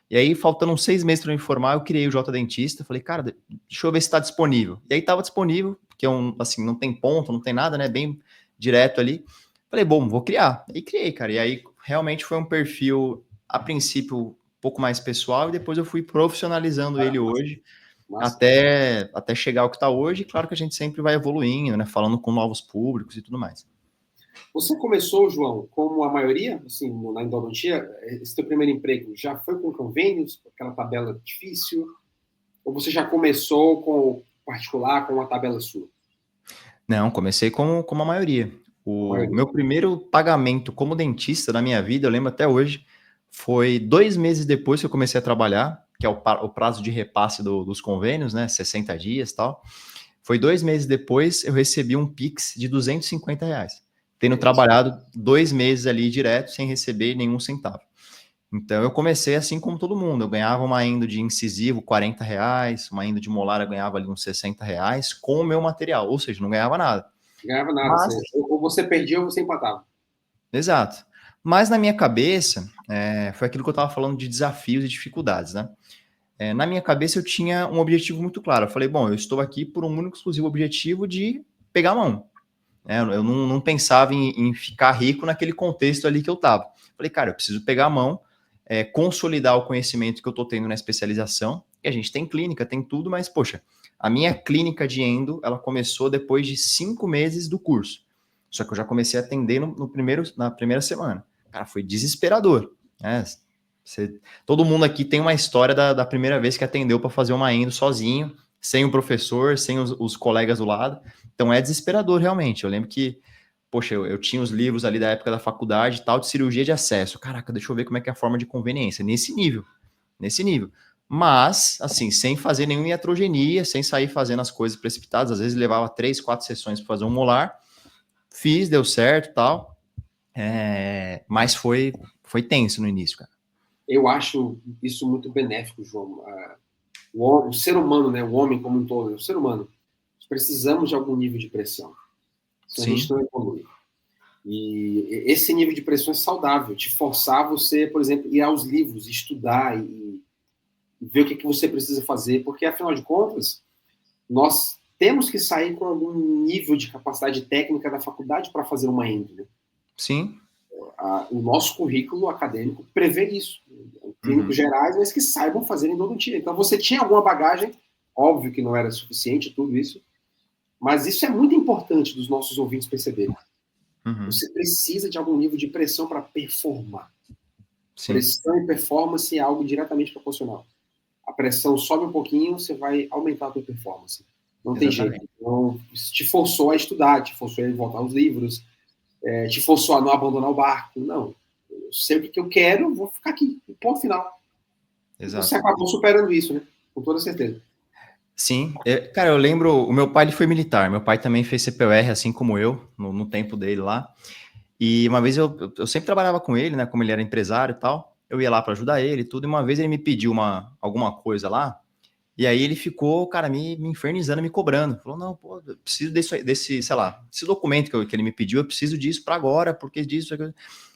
Speaker 2: E aí, faltando uns 6 meses para me formar, eu criei o J Dentista. Falei, cara, deixa eu ver se está disponível. E aí estava disponível, porque assim, não tem ponto, não tem nada, né? Bem direto ali. Falei, bom, vou criar. E criei, cara. E aí, realmente foi um perfil, a princípio, um pouco mais pessoal. E depois eu fui profissionalizando ele hoje. Até chegar ao que está hoje, claro que a gente sempre vai evoluindo, né? Falando com novos públicos e tudo mais.
Speaker 1: Você começou, João, como a maioria, assim, na endodontia, esse teu primeiro emprego já foi com convênios, com aquela tabela difícil? Ou você já começou com particular, com uma tabela sua?
Speaker 2: Não, comecei como a maioria. O meu primeiro pagamento como dentista na minha vida, eu lembro até hoje, foi 2 meses depois que eu comecei a trabalhar, que é o prazo de repasse dos convênios, né? 60 dias e tal. Foi 2 meses depois, eu recebi um Pix de R$250. tendo trabalhado 2 meses ali direto, sem receber nenhum centavo. Então, eu comecei assim como todo mundo. Eu ganhava uma endo de incisivo, R$ 40, uma endo de molar eu ganhava ali uns R$ 60 com o meu material, ou seja, não ganhava nada.
Speaker 1: Ganhava nada.
Speaker 2: Mas,
Speaker 1: Ou você perdia ou você empatava.
Speaker 2: exato. Mas na minha cabeça, foi aquilo que eu estava falando de desafios e dificuldades, né? Na minha cabeça eu tinha um objetivo muito claro. Eu falei, bom, eu estou aqui por um único exclusivo objetivo de pegar a mão. Eu não pensava em ficar rico naquele contexto ali que eu estava. Falei, cara, eu preciso pegar a mão, consolidar o conhecimento que eu estou tendo na especialização. E a gente tem clínica, tem tudo, mas, poxa, a minha clínica de endo, ela começou depois de 5 meses do curso. Só que eu já comecei a atender na primeira semana. Cara, foi desesperador. Né? Todo mundo aqui tem uma história da primeira vez que atendeu para fazer uma endo sozinho, sem o professor, sem os colegas do lado. Então é desesperador, realmente. Eu lembro que, poxa, eu tinha os livros ali da época da faculdade, tal, de cirurgia de acesso. Caraca, deixa eu ver como é que é a forma de conveniência. Nesse nível. Nesse nível. Mas, assim, sem fazer nenhuma iatrogenia, sem sair fazendo as coisas precipitadas. Às vezes levava 3, 4 sessões para fazer um molar. Fiz, deu certo, tal. Mas foi tenso no início, cara.
Speaker 1: Eu acho isso muito benéfico, João. O ser humano, né, o homem como um todo, o ser humano, precisamos de algum nível de pressão. Senão a gente não evolui. E esse nível de pressão é saudável, te forçar você, por exemplo, ir aos livros, estudar e ver o que você precisa fazer, porque, afinal de contas, nós temos que sair com algum nível de capacidade técnica da faculdade para fazer uma endo. Né?
Speaker 2: Sim.
Speaker 1: O nosso currículo acadêmico prevê isso. Clínicos gerais, mas que saibam fazer endodontia. Então, você tinha alguma bagagem, óbvio que não era suficiente tudo isso, mas isso é muito importante dos nossos ouvintes perceberem. Você precisa de algum nível de pressão para performar. Sim. Pressão e performance é algo diretamente proporcional. A pressão sobe um pouquinho, você vai aumentar a sua performance. Não tem jeito. Então, te forçou a estudar, te forçou a voltar aos livros, te forçou a não abandonar o barco. Não. Eu sei o que eu quero, vou ficar aqui. Ponto final. Exato. Você acabou superando isso, né? Com toda certeza.
Speaker 2: Sim. Cara, eu lembro, o meu pai ele foi militar. Meu pai também fez CPUR, assim como eu, no tempo dele lá. E uma vez eu sempre trabalhava com ele, né? Como ele era empresário e tal. Eu ia lá para ajudar ele e tudo. E uma vez ele me pediu alguma coisa lá. E aí ele ficou, cara, me infernizando, me cobrando. Falou, não, pô, eu preciso desse, sei lá, esse documento que ele me pediu, eu preciso disso para agora, porque disso.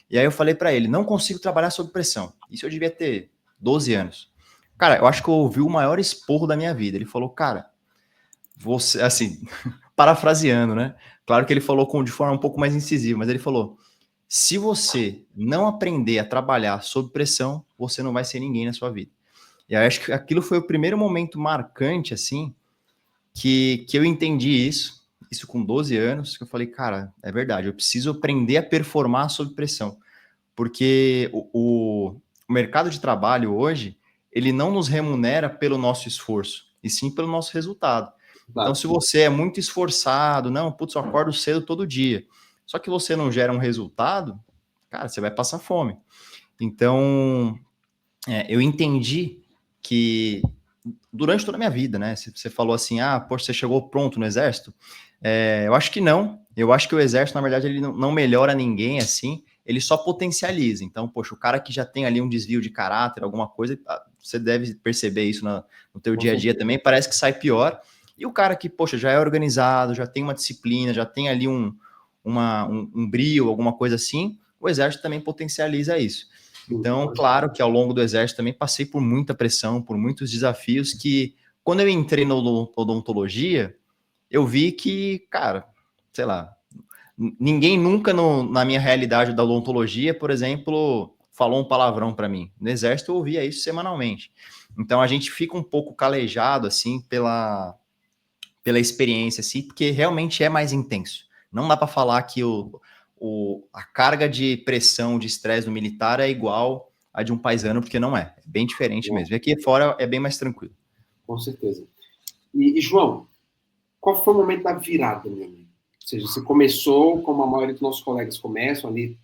Speaker 2: E aí eu falei para ele, não consigo trabalhar sob pressão. Isso eu devia ter 12 anos. Cara, eu acho que eu ouvi o maior esporro da minha vida. Ele falou, cara, você, assim, parafraseando, né? Claro que ele falou de forma um pouco mais incisiva, mas ele falou, se você não aprender a trabalhar sob pressão, você não vai ser ninguém na sua vida. E eu acho que aquilo foi o primeiro momento marcante, assim, que eu entendi isso com 12 anos, que eu falei, cara, é verdade, eu preciso aprender a performar sob pressão, porque o mercado de trabalho hoje, ele não nos remunera pelo nosso esforço, e sim pelo nosso resultado. Então, se você é muito esforçado, não, putz, eu acordo cedo todo dia, só que você não gera um resultado, cara, você vai passar fome. Então, eu entendi que durante toda a minha vida, né? Você falou assim, poxa, você chegou pronto no exército? Eu acho que não. Eu acho que o exército, na verdade, ele não melhora ninguém assim, ele só potencializa. Então, poxa, o cara que já tem ali um desvio de caráter, alguma coisa, você deve perceber isso no teu dia a dia também, parece que sai pior. E o cara que, poxa, já é organizado, já tem uma disciplina, já tem ali um brio, alguma coisa assim, o exército também potencializa isso. Então, claro que ao longo do exército também passei por muita pressão, por muitos desafios que, quando eu entrei na odontologia, eu vi que, cara, sei lá, ninguém nunca na minha realidade da odontologia, por exemplo, falou um palavrão para mim. No exército eu ouvia isso semanalmente. Então a gente fica um pouco calejado, assim, pela experiência, assim, porque realmente é mais intenso. Não dá para falar que a carga de pressão, de estresse do militar é igual a de um paisano, porque não é. É bem diferente mesmo. E aqui fora é bem mais tranquilo.
Speaker 1: Com certeza. E João, qual foi o momento da virada, meu amigo? Ou seja, você começou, como a maioria dos nossos colegas começam, ali,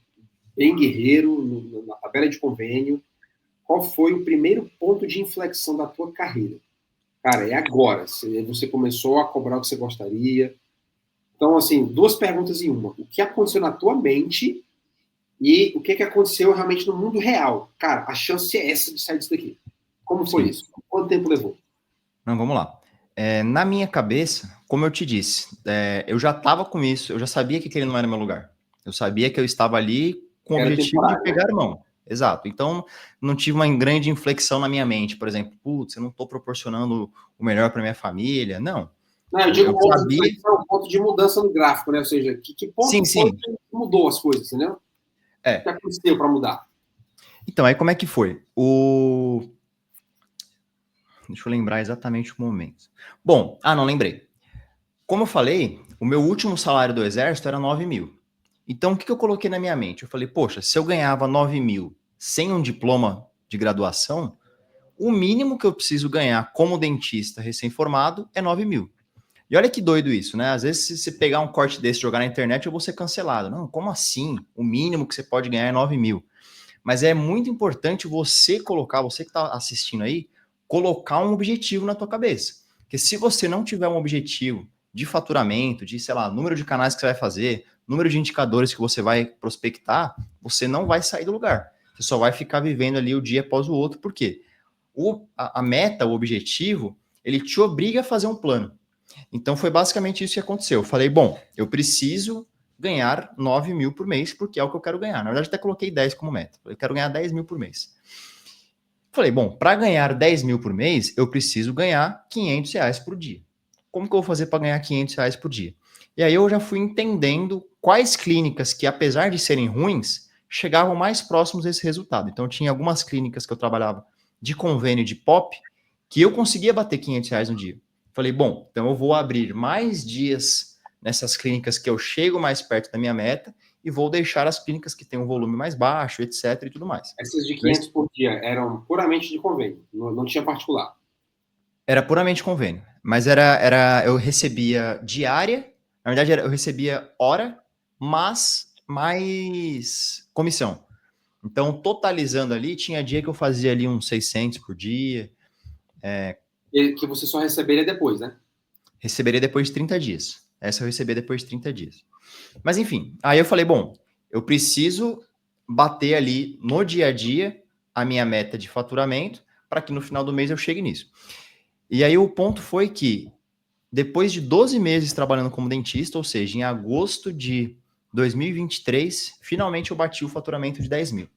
Speaker 1: bem guerreiro, na tabela de convênio. Qual foi o primeiro ponto de inflexão da tua carreira? Cara, é agora. Você começou a cobrar o que você gostaria. Então, assim, duas perguntas em uma. O que aconteceu na tua mente e o que aconteceu realmente no mundo real? Cara, a chance é essa de sair disso daqui. Como foi
Speaker 2: Sim.
Speaker 1: isso? Quanto tempo levou?
Speaker 2: Não, vamos lá. Na minha cabeça, como eu te disse, eu já estava com isso, eu já sabia que aquele não era meu lugar. Eu sabia que eu estava ali com o
Speaker 1: Era
Speaker 2: objetivo de
Speaker 1: temporário, né?
Speaker 2: pegar irmão. Exato. Então, não tive uma grande inflexão na minha mente, por exemplo, putz, eu não estou proporcionando o melhor para minha família. Não.
Speaker 1: Não, eu
Speaker 2: Eu
Speaker 1: digo ponto de
Speaker 2: sabia.
Speaker 1: inflexão, ponto de mudança no gráfico, né? Ou seja, que
Speaker 2: Sim,
Speaker 1: ponto foi
Speaker 2: sim.
Speaker 1: que mudou as coisas, entendeu? O que
Speaker 2: É.
Speaker 1: aconteceu para mudar?
Speaker 2: Então, aí como é que foi? Deixa eu lembrar exatamente o momento. Bom, não lembrei. Como eu falei, o meu último salário do Exército era 9 mil. Então, o que eu coloquei na minha mente? Eu falei, poxa, se eu ganhava 9 mil sem um diploma de graduação, o mínimo que eu preciso ganhar como dentista recém-formado é 9 mil. E olha que doido isso, né? Às vezes, se você pegar um corte desse e jogar na internet, eu vou ser cancelado. Não, como assim? O mínimo que você pode ganhar é 9 mil. Mas é muito importante você colocar, você que está assistindo aí, colocar um objetivo na tua cabeça. Porque se você não tiver um objetivo de faturamento, de, sei lá, número de canais que você vai fazer, número de indicadores que você vai prospectar, você não vai sair do lugar. Você só vai ficar vivendo ali o dia após o outro, porque a meta, o objetivo, ele te obriga a fazer um plano. Então foi basicamente isso que aconteceu. Eu falei, bom, eu preciso ganhar 9 mil por mês, porque é o que eu quero ganhar. Na verdade, até coloquei 10 como meta. Eu quero ganhar 10 mil por mês. Falei, bom, para ganhar 10 mil por mês, eu preciso ganhar 500 reais por dia. Como que eu vou fazer para ganhar 500 reais por dia? E aí eu já fui entendendo quais clínicas que, apesar de serem ruins, chegavam mais próximos desse resultado. Então, tinha algumas clínicas que eu trabalhava de convênio de POP que eu conseguia bater 500 reais no dia. Falei, bom, então eu vou abrir mais dias nessas clínicas que eu chego mais perto da minha meta e vou deixar as clínicas que têm um volume mais baixo, etc. e tudo mais.
Speaker 1: Essas de 500 por dia eram puramente de convênio, não tinha particular.
Speaker 2: Era puramente convênio, mas eu recebia diária, na verdade eu recebia hora, mas mais comissão. Então, totalizando ali, tinha dia que eu fazia ali uns 600 por dia.
Speaker 1: E que você só receberia depois, né?
Speaker 2: Receberia depois de 30 dias. Essa eu receberia depois de 30 dias. Mas enfim, aí eu falei, bom, eu preciso bater ali no dia a dia a minha meta de faturamento para que no final do mês eu chegue nisso. E aí o ponto foi que depois de 12 meses trabalhando como dentista, ou seja, em agosto de 2023, finalmente eu bati o faturamento de 10 mil.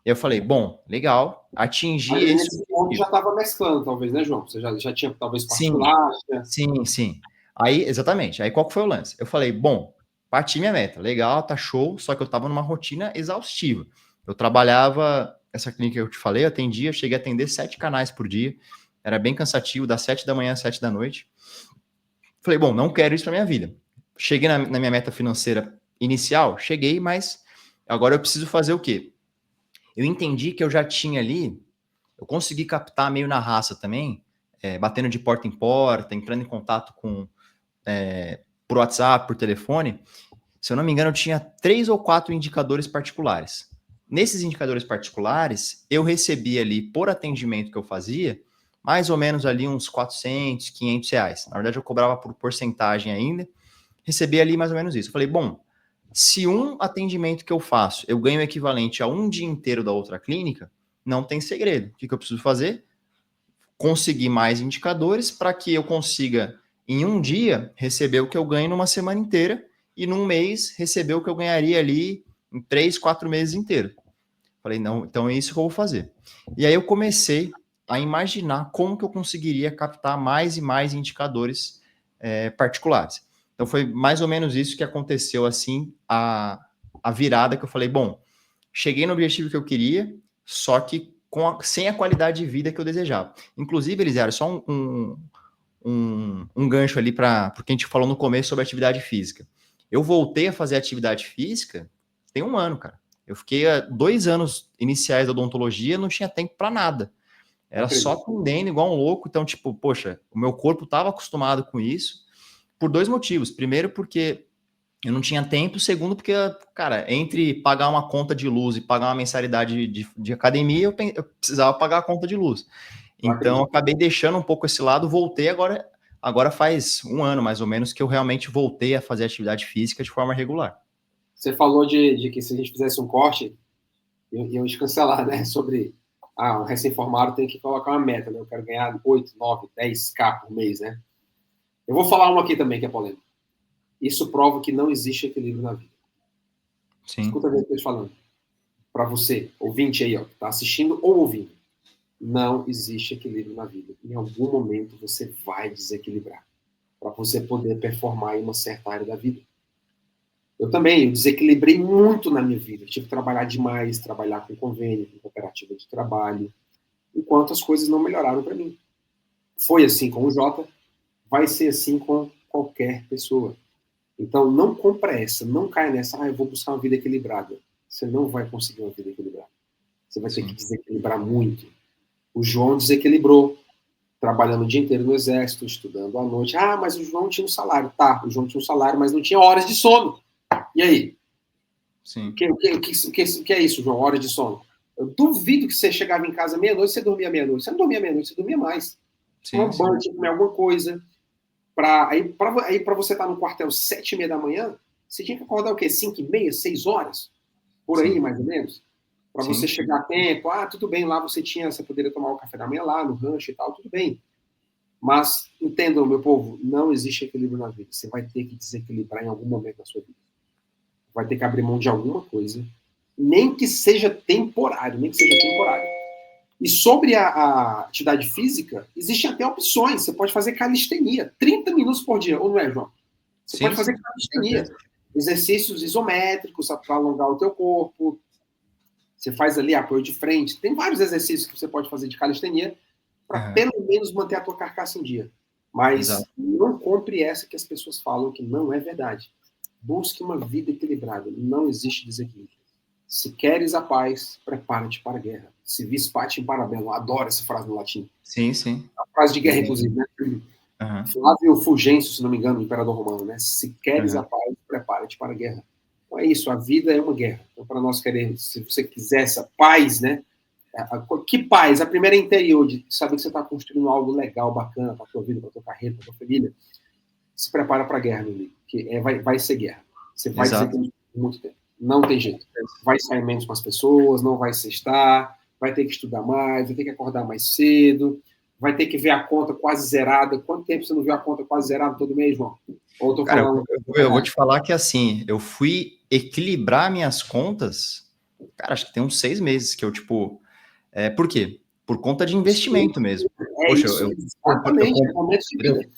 Speaker 2: E eu falei, bom, legal, atingi
Speaker 1: Mas
Speaker 2: esse
Speaker 1: nesse ponto já
Speaker 2: objetivo.
Speaker 1: estava mesclando, talvez, né, João? Você já tinha, talvez,
Speaker 2: Sim,
Speaker 1: particular.
Speaker 2: sim, sim. Aí, exatamente. Aí qual que foi o lance? Eu falei, bom, bati minha meta, legal, tá show, só que eu tava numa rotina exaustiva. Eu trabalhava, essa clínica que eu te falei, eu atendia, cheguei a atender 7 canais por dia, era bem cansativo, das 7 da manhã às 7 da noite. Falei, bom, não quero isso pra minha vida. Cheguei na minha meta financeira inicial, cheguei, mas agora eu preciso fazer o quê? Eu entendi que eu já tinha ali, eu consegui captar meio na raça também, batendo de porta em porta, entrando em contato com por WhatsApp, por telefone. Se eu não me engano, eu tinha 3 ou 4 indicadores particulares. Nesses indicadores particulares, eu recebia ali, por atendimento que eu fazia, mais ou menos ali uns 400, 500 reais. Na verdade, eu cobrava por porcentagem ainda, recebia ali mais ou menos isso. Eu falei, bom, se um atendimento que eu faço, eu ganho o equivalente a um dia inteiro da outra clínica, não tem segredo. O que eu preciso fazer? Conseguir mais indicadores para que eu consiga, em um dia, receber o que eu ganho numa semana inteira e num mês receber o que eu ganharia ali em 3, 4 meses inteiro. Falei, não, então é isso que eu vou fazer. E aí eu comecei a imaginar como que eu conseguiria captar mais e mais indicadores particulares. Então foi mais ou menos isso que aconteceu, assim, a virada que eu falei, bom, cheguei no objetivo que eu queria, só que sem a qualidade de vida que eu desejava. Inclusive, Elisiário, só um gancho ali para o que a gente falou no começo sobre atividade física. Eu voltei a fazer atividade física tem um ano, cara. Eu fiquei 2 anos iniciais da odontologia, não tinha tempo para nada. Era só atendendo igual um louco. Então, tipo, poxa, o meu corpo estava acostumado com isso por 2 motivos. Primeiro, porque eu não tinha tempo. Segundo, porque, cara, entre pagar uma conta de luz e pagar uma mensalidade de academia, eu precisava pagar a conta de luz.
Speaker 1: Eu
Speaker 2: Então, eu
Speaker 1: acredito.
Speaker 2: acabei deixando um pouco esse lado, voltei agora Agora faz um ano, mais ou menos, que eu realmente voltei a fazer atividade física de forma regular.
Speaker 1: Você falou de que se a gente fizesse um corte, íamos cancelar, né? Sobre um recém-formado tem que colocar uma meta, né? Eu quero ganhar 8, 9, 10K por mês, né? Eu vou falar uma aqui também que é polêmica. Isso prova que não existe equilíbrio na vida.
Speaker 2: Sim.
Speaker 1: Escuta bem o que eu estou falando. Para você, ouvinte aí, ó, que está assistindo ou ouvindo, não existe equilíbrio na vida. Em algum momento você vai desequilibrar para você poder performar em uma certa área da vida. Eu desequilibrei muito na minha vida. Eu tive que trabalhar demais, trabalhar com convênio, com cooperativa de trabalho, enquanto as coisas não melhoraram para mim. Foi assim com o Jota, vai ser assim com qualquer pessoa. Então, não compra essa, não caia nessa, eu vou buscar uma vida equilibrada. Você não vai conseguir uma vida equilibrada. Você vai ter que desequilibrar muito. O João desequilibrou, trabalhando o dia inteiro no exército, estudando à noite. Mas o João tinha um salário. Tá, o João tinha um salário, mas não tinha horas de sono. E aí?
Speaker 2: Sim.
Speaker 1: O que é isso, João? Horas de sono? Eu duvido que você chegava em casa meia-noite, você dormia meia-noite. Você não dormia meia-noite, você dormia mais. Uma banho, comer alguma coisa. Para você estar no quartel 7h30 da manhã, você tinha que acordar o quê? 5h30, 6 horas? Por aí, mais ou menos? Para você chegar a tempo. Tudo bem, lá você poderia tomar o café da manhã lá, no rancho e tal, tudo bem. Mas, entendam, meu povo, não existe equilíbrio na vida. Você vai ter que desequilibrar em algum momento da sua vida. Vai ter que abrir mão de alguma coisa, nem que seja temporário, E sobre a atividade física, existem até opções. Você pode fazer calistenia, 30 minutos por dia, ou não é, João? Você pode fazer calistenia, exercícios isométricos para alongar o teu corpo. Você faz ali apoio de frente. Tem vários exercícios que você pode fazer de calistenia para pelo menos manter a tua carcaça em dia. Mas não compre essa que as pessoas falam que não é verdade. Busque uma vida equilibrada. Não existe desequilíbrio. Se queres a paz, prepara-te para a guerra. Se vis pacem para bellum. Adoro essa frase no latim.
Speaker 2: Sim, sim.
Speaker 1: A frase de guerra, inclusive, né? Flávio Fulgêncio, se não me engano, o imperador romano, né? Se queres a paz, prepara-te para a guerra. Então é isso, a vida é uma guerra. Então, para nós queremos, se você quiser essa paz, né? Que paz? A primeira é interior, de saber que você está construindo algo legal, bacana para a tua vida, para a tua carreira, para a tua família. Se prepara para a guerra, meu amigo, que vai ser guerra. Você vai ser por muito tempo. Não tem jeito. Vai sair menos com as pessoas, não vai se estar, vai ter que estudar mais, vai ter que acordar mais cedo, vai ter que ver a conta quase zerada. Quanto tempo você não viu a conta quase zerada todo mês, João? Ou tô
Speaker 2: Cara,
Speaker 1: falando...
Speaker 2: eu vou te falar que assim, eu fui equilibrar minhas contas, cara, acho que tem uns 6 meses que eu, tipo... por quê? Por conta de investimento mesmo.
Speaker 1: Poxa, exatamente, é momento de vida.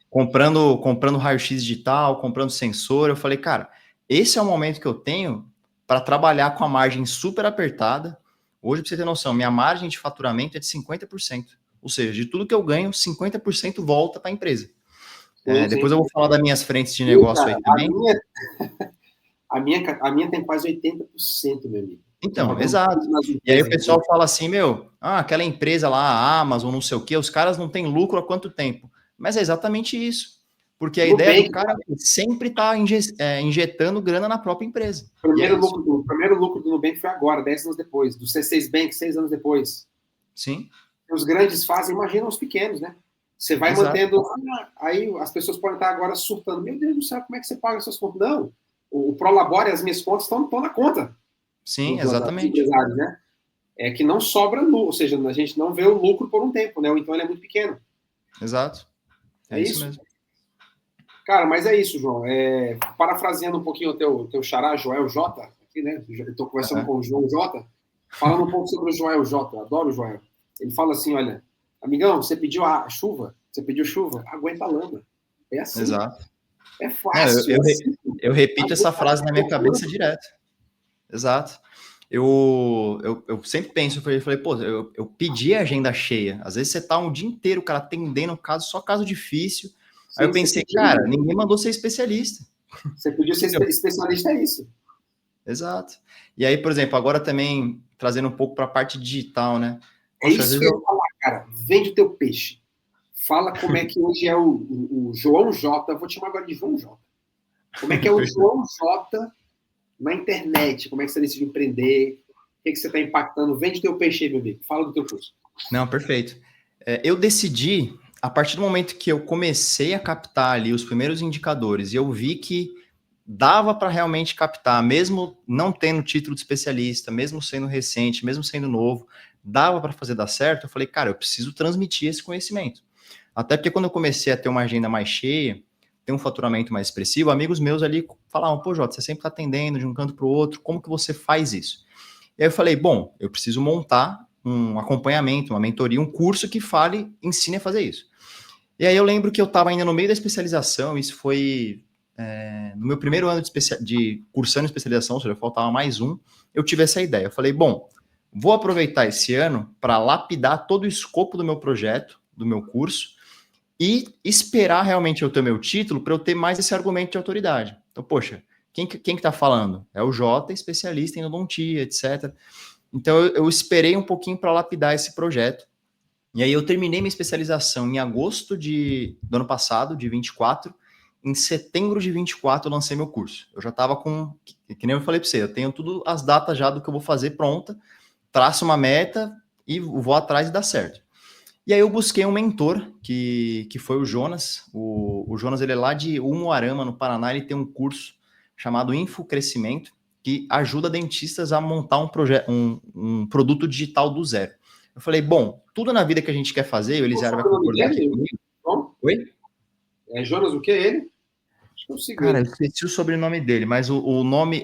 Speaker 2: Comprando raio-x digital, comprando sensor, eu falei, cara, esse é o momento que eu tenho para trabalhar com a margem super apertada. Hoje, para você ter noção, minha margem de faturamento é de 50%. Ou seja, de tudo que eu ganho, 50% volta para a empresa. Depois eu vou falar das minhas frentes de negócio aí também.
Speaker 1: A minha tem quase 80%, meu amigo.
Speaker 2: Então, exato. E aí o pessoal fala assim, aquela empresa lá, a Amazon, não sei o quê, os caras não têm lucro há quanto tempo? Mas é exatamente isso. Porque a ideia do cara é sempre estar injetando grana na própria empresa.
Speaker 1: O primeiro lucro do Nubank foi agora, 10 anos depois. Do C6 Bank, 6 anos depois.
Speaker 2: Sim.
Speaker 1: Os grandes fazem, imagina os pequenos, né? Você vai mantendo... Aí as pessoas podem estar agora surtando. Meu Deus do céu, como é que você paga essas contas? Não. O Prolabore, as minhas contas estão na conta.
Speaker 2: Sim, exatamente.
Speaker 1: Né? É que não sobra lucro, ou seja, a gente não vê o lucro por um tempo, né? Ou então ele é muito pequeno.
Speaker 2: Exato. É isso mesmo.
Speaker 1: Cara, mas é isso, João. Parafraseando um pouquinho o teu xará, Joel J, aqui, né? Eu estou conversando com o João J, falando um pouco sobre o Joel J. Adoro o Joel. Ele fala assim, olha, amigão, você pediu a chuva, aguenta a lama. É assim.
Speaker 2: Exato.
Speaker 1: É fácil.
Speaker 2: Eu repito essa frase na minha cabeça direto. Exato. Eu sempre penso, eu falei, pô, eu pedi a agenda cheia. Às vezes você tá um dia inteiro, cara, atendendo só caso difícil. Sim, aí eu pensei, cara, ninguém mandou ser especialista.
Speaker 1: Você pediu ser especialista, é isso.
Speaker 2: Exato. E aí, por exemplo, agora também trazendo um pouco para a parte digital, né?
Speaker 1: Poxa, isso que eu ia falar, cara. Vende o teu peixe. Fala como é que hoje é o João J. Vou te chamar agora de João J. Como é que é o João J na internet? Como é que você decide empreender? O que você está impactando? Vende teu peixe aí, meu amigo. Fala do teu curso.
Speaker 2: Não, perfeito. Eu decidi a partir do momento que eu comecei a captar ali os primeiros indicadores e eu vi que dava para realmente captar, mesmo não tendo título de especialista, mesmo sendo recente, mesmo sendo novo, dava para fazer dar certo, eu falei, cara, eu preciso transmitir esse conhecimento. Até porque quando eu comecei a ter uma agenda mais cheia, ter um faturamento mais expressivo, amigos meus ali falavam, pô, Jota, você sempre está atendendo de um canto para o outro, como que você faz isso? E aí eu falei, bom, eu preciso montar um acompanhamento, uma mentoria, um curso que ensine a fazer isso. E aí eu lembro que eu estava ainda no meio da especialização, isso foi no meu primeiro ano de cursando especialização, ou seja, faltava mais um, eu tive essa ideia. Eu falei, bom, vou aproveitar esse ano para lapidar todo o escopo do meu projeto, do meu curso, e esperar realmente eu ter meu título para eu ter mais esse argumento de autoridade. Então, poxa, quem que está falando? É o Jota, especialista em odontia, etc. Então, eu esperei um pouquinho para lapidar esse projeto. E aí, eu terminei minha especialização em agosto do ano passado, de 24. Em setembro de 24, eu lancei meu curso. Eu já estava que nem eu falei para você, eu tenho tudo as datas já do que eu vou fazer pronta, traço uma meta e vou atrás e dá certo. E aí eu busquei um mentor, que foi o Jonas. O Jonas, ele é lá de Umuarama, no Paraná. Ele tem um curso chamado Infocrescimento, que ajuda dentistas a montar um produto digital do zero. Eu falei, bom, tudo na vida que a gente quer fazer, o Elisiário vai
Speaker 1: Qual é o nome
Speaker 2: concordar aqui
Speaker 1: dele?
Speaker 2: comigo.
Speaker 1: Bom,
Speaker 2: Oi?
Speaker 1: é Jonas o que ele? Acho que eu sigo
Speaker 2: Cara, eu
Speaker 1: ele.
Speaker 2: esqueci o sobrenome dele, mas o nome,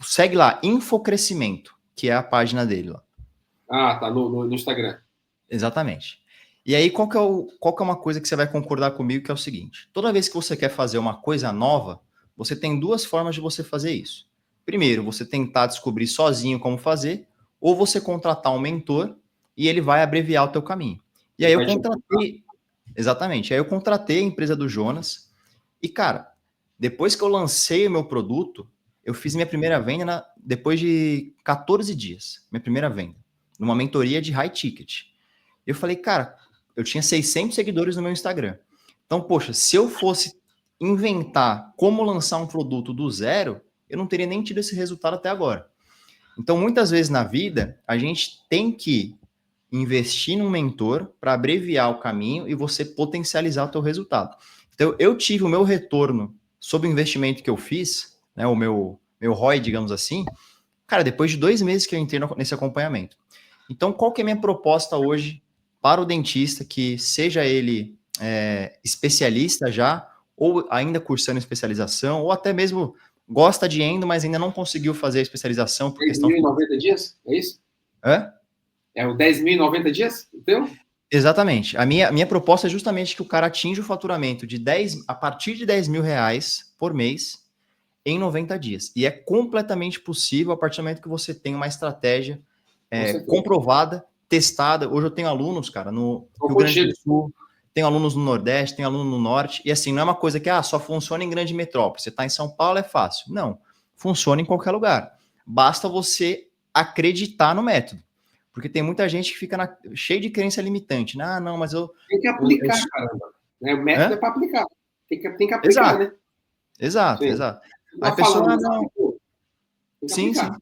Speaker 2: segue lá, Infocrescimento, que é a página dele lá.
Speaker 1: Ah, tá no Instagram.
Speaker 2: Exatamente. E aí, qual que é uma coisa que você vai concordar comigo, que é o seguinte: toda vez que você quer fazer uma coisa nova, você tem duas formas de você fazer isso. Primeiro, você tentar descobrir sozinho como fazer, ou você contratar um mentor e ele vai abreviar o teu caminho. E
Speaker 1: Ele
Speaker 2: aí eu
Speaker 1: vai te ajudar.
Speaker 2: contratei, exatamente, aí eu contratei a empresa do Jonas, e cara, depois que eu lancei o meu produto, eu fiz minha primeira venda depois de 14 dias, minha primeira venda, numa mentoria de high ticket. Eu falei, cara, eu tinha 600 seguidores no meu Instagram. Então, poxa, se eu fosse inventar como lançar um produto do zero, eu não teria nem tido esse resultado até agora. Então, muitas vezes na vida, a gente tem que investir num mentor para abreviar o caminho e você potencializar o teu resultado. Então, eu tive o meu retorno sobre o investimento que eu fiz, né, o meu ROI, digamos assim, cara, depois de 2 meses que eu entrei nesse acompanhamento. Então, qual que é a minha proposta hoje para o dentista, que seja ele especialista já, ou ainda cursando especialização, ou até mesmo gosta de endo, mas ainda não conseguiu fazer a especialização por questão financeira.
Speaker 1: 10.090 dias? É isso?
Speaker 2: Hã?
Speaker 1: É o 10.090 dias? Então?
Speaker 2: Exatamente. A minha proposta é justamente que o cara atinja o faturamento a partir de 10 mil reais por mês em 90 dias. E é completamente possível a partir do momento que você tem uma estratégia
Speaker 1: Com certeza.
Speaker 2: comprovada, testada. Hoje eu tenho alunos, cara, no Rio Grande do Sul, tenho alunos no Nordeste, tenho aluno no Norte, e assim, não é uma coisa que só funciona em grande metrópole. Você está em São Paulo, é fácil. Não, funciona em qualquer lugar. Basta você acreditar no método. Porque tem muita gente que fica cheio de crença limitante. Ah, não, mas eu...
Speaker 1: Tem que aplicar, caramba. O método é
Speaker 2: Hã?
Speaker 1: para aplicar. Tem que aplicar,
Speaker 2: Exato,
Speaker 1: né?
Speaker 2: exato,
Speaker 1: Sim.
Speaker 2: exato.
Speaker 1: Não
Speaker 2: Aí a
Speaker 1: tá
Speaker 2: pessoa,
Speaker 1: falando,
Speaker 2: ah,
Speaker 1: mas
Speaker 2: não,
Speaker 1: aplicou. Tem que
Speaker 2: sim, sim.
Speaker 1: aplicar.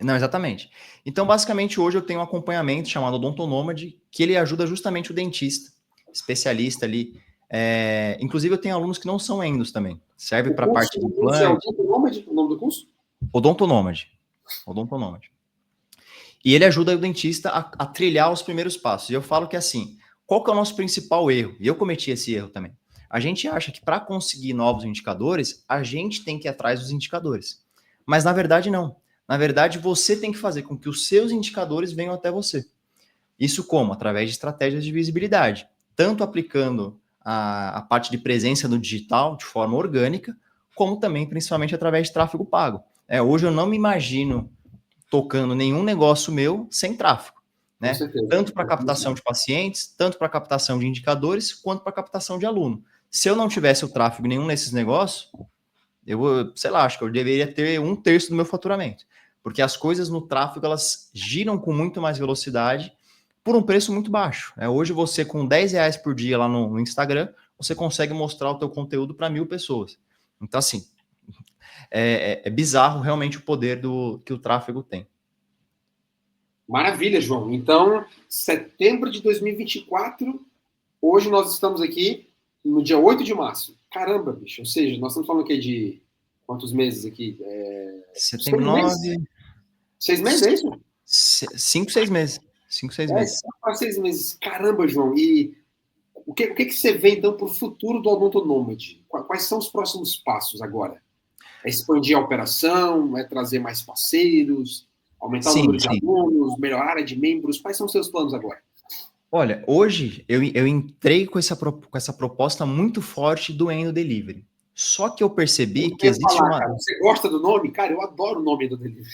Speaker 2: Não, exatamente. Então, basicamente, hoje eu tenho um acompanhamento chamado Odontonômade, que ele ajuda justamente o dentista, especialista ali. Inclusive, eu tenho alunos que não são endos também. Serve para a parte de
Speaker 1: O curso é o
Speaker 2: implante.
Speaker 1: Odontonômade, o nome do curso?
Speaker 2: Odontonômade. Odontonômade. E ele ajuda o dentista a trilhar os primeiros passos. E eu falo que assim, qual que é o nosso principal erro? E eu cometi esse erro também. A gente acha que para conseguir novos indicadores, a gente tem que ir atrás dos indicadores. Mas na verdade não. Na verdade, você tem que fazer com que os seus indicadores venham até você. Isso como? Através de estratégias de visibilidade. Tanto aplicando a parte de presença no digital de forma orgânica, como também, principalmente, através de tráfego pago. Hoje eu não me imagino tocando nenhum negócio meu sem tráfego,
Speaker 1: Com
Speaker 2: né?
Speaker 1: certeza.
Speaker 2: Tanto para captação de pacientes, tanto para captação de indicadores, quanto para captação de aluno. Se eu não tivesse o tráfego em nenhum desses negócios, eu, sei lá, acho que eu deveria ter 1/3 do meu faturamento. Porque as coisas no tráfego, elas giram com muito mais velocidade por um preço muito baixo. Hoje você, com 10 reais por dia lá no Instagram, você consegue mostrar o teu conteúdo para 1.000 pessoas. Então, assim, é bizarro realmente o poder que o tráfego tem.
Speaker 1: Maravilha, João. Então, setembro de 2024, Hoje nós estamos aqui no dia 8 de março. Caramba, bicho. Ou seja, nós estamos falando aqui de quantos meses aqui?
Speaker 2: Setembro,
Speaker 1: 6 meses?
Speaker 2: 9,
Speaker 1: 6 meses, é isso?
Speaker 2: 5, 6 meses. 5, 6 meses.
Speaker 1: Quase 6 meses. Caramba, João. E o que você vê, então, para o futuro do Odonto Nômade? Quais são os próximos passos agora? É expandir a operação? É trazer mais parceiros? Aumentar o
Speaker 2: Sim,
Speaker 1: número de
Speaker 2: sim.
Speaker 1: alunos? Melhorar a área de membros? Quais são os seus planos agora?
Speaker 2: Olha, hoje eu entrei com essa proposta muito forte do Endo Delivery. Só que eu percebi que
Speaker 1: Eu ia
Speaker 2: existe
Speaker 1: falar,
Speaker 2: uma.
Speaker 1: cara, você gosta do nome? Cara, eu adoro o nome do delivery.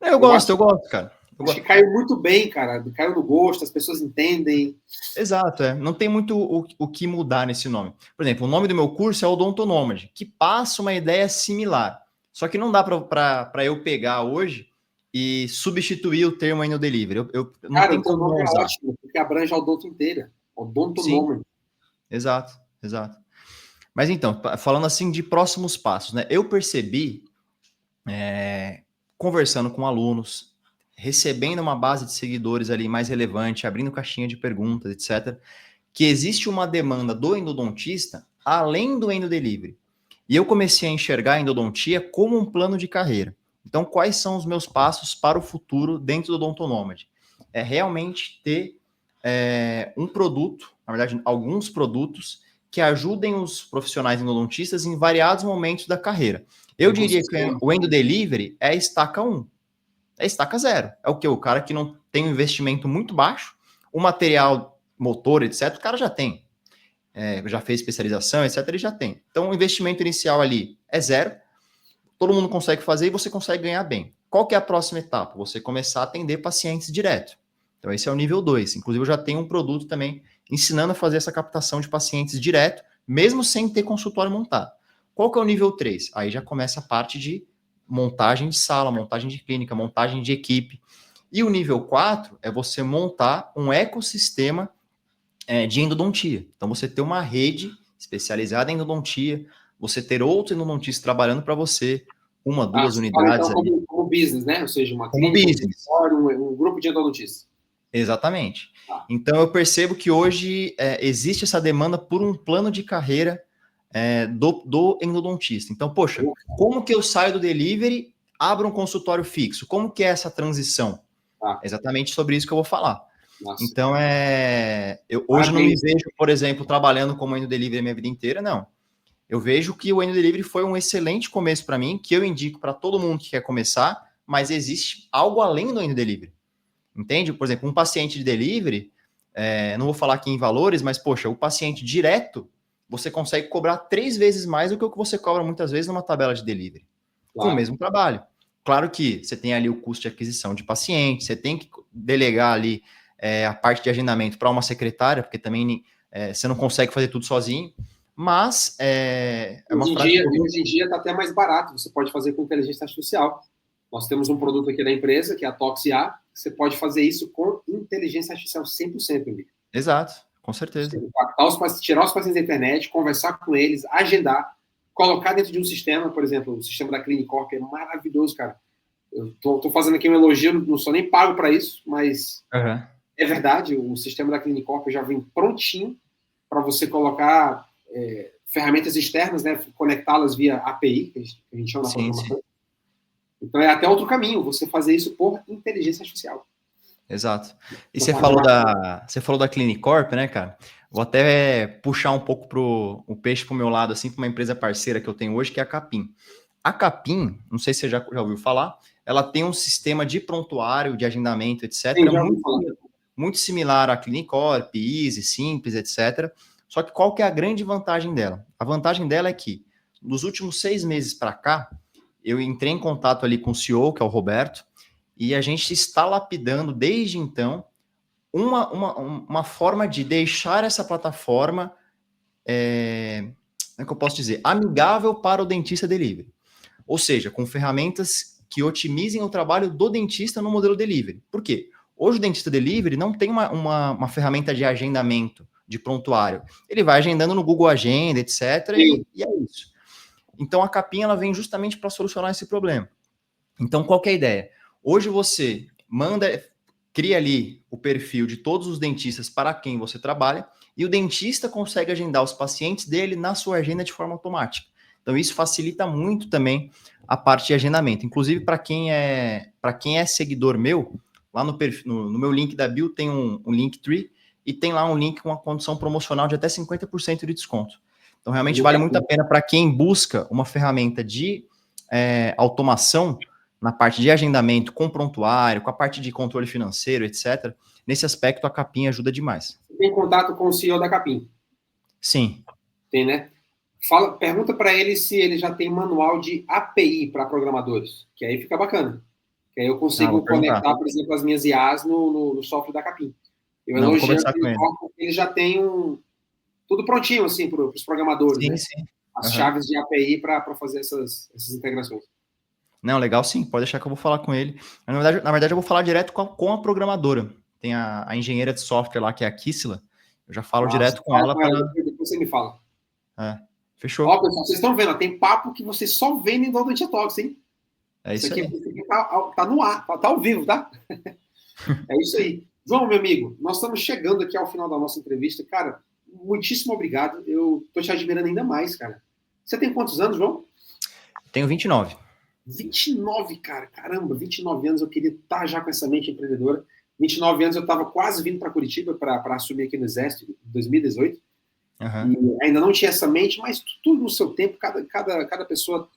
Speaker 2: Eu
Speaker 1: Eu
Speaker 2: gosto,
Speaker 1: acho,
Speaker 2: eu gosto, cara. Eu
Speaker 1: acho que
Speaker 2: gosto.
Speaker 1: caiu muito bem, cara. Caiu no gosto, as pessoas entendem.
Speaker 2: Exato, é. Não tem muito o que mudar nesse nome. Por exemplo, o nome do meu curso é Odonto Nômade, que passa uma ideia similar. Só que não dá para eu pegar hoje e substituir o termo aí no delivery. Eu não
Speaker 1: Cara,
Speaker 2: tem
Speaker 1: o teu
Speaker 2: como não
Speaker 1: nome é
Speaker 2: usar.
Speaker 1: ótimo, porque abrange a odonto inteira. Odonto
Speaker 2: Sim,
Speaker 1: Nômade.
Speaker 2: exato, exato. Mas então, falando assim de próximos passos, né? Eu percebi, conversando com alunos, recebendo uma base de seguidores ali mais relevante, abrindo caixinha de perguntas, etc., que existe uma demanda do endodontista além do endodelivery. E eu comecei a enxergar a endodontia como um plano de carreira. Então, quais são os meus passos para o futuro dentro do Odontonômade? É realmente ter um produto, na verdade, alguns produtos que ajudem os profissionais endodontistas em variados momentos da carreira. Eu diria que
Speaker 1: Ecossistema.
Speaker 2: o endodelivery é a estaca 1, é estaca 0. É o que? O cara que não tem um investimento muito baixo, o material, motor, etc., o cara já tem. Já fez especialização, etc., ele já tem. Então, o investimento inicial ali é 0, todo mundo consegue fazer e você consegue ganhar bem. Qual que é a próxima etapa? Você começar a atender pacientes direto. Então, esse é o nível 2. Inclusive, eu já tenho um produto também ensinando a fazer essa captação de pacientes direto, mesmo sem ter consultório montado. Qual que é o nível 3? Aí já começa a parte de montagem de sala, montagem de clínica, montagem de equipe. E o nível 4 é você montar um ecossistema de endodontia. Então, você ter uma rede especializada em endodontia, você ter outros endodontistas trabalhando para você, uma, duas
Speaker 1: Você fala
Speaker 2: unidades
Speaker 1: então
Speaker 2: ali,
Speaker 1: como business, né? Ou seja, uma
Speaker 2: como
Speaker 1: clínica, um
Speaker 2: business.
Speaker 1: consultório, um grupo de endodontistas.
Speaker 2: Exatamente.
Speaker 1: Tá.
Speaker 2: Então, eu percebo que hoje existe essa demanda por um plano de carreira do endodontista. Então, poxa, como que eu saio do delivery, abro um consultório fixo? Como que é essa transição?
Speaker 1: Tá.
Speaker 2: É exatamente sobre isso que eu vou falar.
Speaker 1: Nossa.
Speaker 2: Então, hoje eu não me
Speaker 1: Parabéns.
Speaker 2: vejo, por exemplo, trabalhando como Endo Delivery a minha vida inteira, não. Eu vejo que o Endo Delivery foi um excelente começo para mim, que eu indico para todo mundo que quer começar, mas existe algo além do Endo Delivery. Entende? Por exemplo, um paciente de delivery, não vou falar aqui em valores, mas, poxa, o paciente direto, você consegue cobrar 3 vezes mais do que o que você cobra muitas vezes numa tabela de delivery, com o
Speaker 1: Claro.
Speaker 2: mesmo trabalho. Claro que você tem ali o custo de aquisição de paciente, você tem que delegar ali a parte de agendamento para uma secretária, porque também você não consegue fazer tudo sozinho, mas é uma frase que eu ouvi.
Speaker 1: Hoje em dia está até mais barato. Você pode fazer com inteligência artificial. Nós temos um produto aqui da empresa, que é a ToxIA, que você pode fazer isso com inteligência artificial 100%, amigo.
Speaker 2: Exato, com certeza.
Speaker 1: Tirar os pacientes da internet, conversar com eles, agendar, colocar dentro de um sistema, por exemplo, o sistema da Clinicorp é maravilhoso, cara. Eu tô fazendo aqui um elogio, não sou nem pago para isso, mas
Speaker 2: Uhum.
Speaker 1: é verdade, o sistema da Clinicorp já vem prontinho para você colocar ferramentas externas, né, conectá-las via API, que a gente chama na
Speaker 2: Sim, sim.
Speaker 1: programação. Então é até outro caminho, você fazer isso por inteligência artificial.
Speaker 2: Exato. E
Speaker 1: Você falou
Speaker 2: você falou da Clinicorp, né, cara? Vou até puxar um pouco o peixe pro meu lado, assim, para uma empresa parceira que eu tenho hoje, que é a Capim. A Capim, não sei se você já ouviu falar, ela tem um sistema de prontuário, de agendamento,
Speaker 1: Sim,
Speaker 2: etc.,
Speaker 1: já ouvi falar.
Speaker 2: muito similar à Clinicorp, Easy, Simples, etc. Só que qual que é a grande vantagem dela? A vantagem dela é que, nos últimos 6 meses para cá, eu entrei em contato ali com o CEO, que é o Roberto, e a gente está lapidando, desde então, uma forma de deixar essa plataforma, como é que eu posso dizer, amigável para o dentista delivery. Ou seja, com ferramentas que otimizem o trabalho do dentista no modelo delivery. Por quê? Hoje o dentista delivery não tem uma ferramenta de agendamento, de prontuário. Ele vai agendando no Google Agenda, etc. E é isso. Então a capinha ela vem justamente para solucionar esse problema. Então qual que é a ideia? Hoje você manda cria ali o perfil de todos os dentistas para quem você trabalha e o dentista consegue agendar os pacientes dele na sua agenda de forma automática. Então, isso facilita muito também a parte de agendamento. Inclusive, para quem é seguidor meu, lá no meu link da bio tem um Linktree e tem lá um link com uma condição promocional de até 50% de desconto. Então, realmente vale muito a pena para quem busca uma ferramenta de automação na parte de agendamento, com prontuário, com a parte de controle financeiro, etc. Nesse aspecto, a Capim ajuda demais.
Speaker 1: Você tem contato com o CEO da Capim?
Speaker 2: Sim.
Speaker 1: Tem, né? Pergunta para ele se ele já tem manual de API para programadores, que aí fica bacana. Que aí eu consigo conectar, por exemplo, as minhas IAs no software da Capim. Eu elogio que ele já tem tudo prontinho assim, para os programadores,
Speaker 2: sim,
Speaker 1: né?
Speaker 2: Sim.
Speaker 1: As chaves de API para fazer essas integrações.
Speaker 2: Não, legal sim, pode deixar que eu vou falar com ele. Na verdade eu vou falar direto com a programadora. Tem a engenheira de software lá, que é a Kissila. Eu já falo direto com ela.
Speaker 1: Depois você me fala.
Speaker 2: Fechou.
Speaker 1: Ó, pessoal, vocês estão vendo, tem papo que vocês só veem em Endodontia Talks, hein?
Speaker 2: É isso aqui
Speaker 1: tá no ar, tá ao vivo, tá? É isso aí. João, meu amigo, nós estamos chegando aqui ao final da nossa entrevista. Cara, muitíssimo obrigado. Eu tô te admirando ainda mais, cara. Você tem quantos anos, João?
Speaker 2: Tenho 29.
Speaker 1: 29, cara. Caramba, 29 anos eu queria estar já com essa mente empreendedora. 29 anos eu estava quase vindo para Curitiba para assumir aqui no Exército, em 2018. E ainda não tinha essa mente, mas tudo no seu tempo. Cada pessoa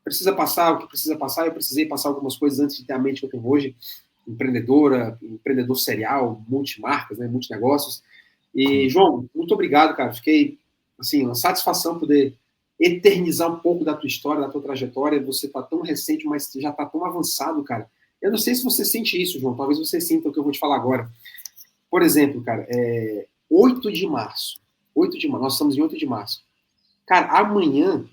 Speaker 1: precisa passar o que precisa passar. Eu precisei passar algumas coisas antes de ter a mente que eu tenho hoje. Empreendedor serial, multimarcas, né, multinegócios. E, João, muito obrigado, cara. Fiquei, assim, uma satisfação poder eternizar um pouco da tua história, da tua trajetória. Você está tão recente, mas já está tão avançado, cara. Eu não sei se você sente isso, João. Talvez você sinta o que eu vou te falar agora. Por exemplo, cara, 8 de março. Nós estamos em 8 de março. Cara, amanhã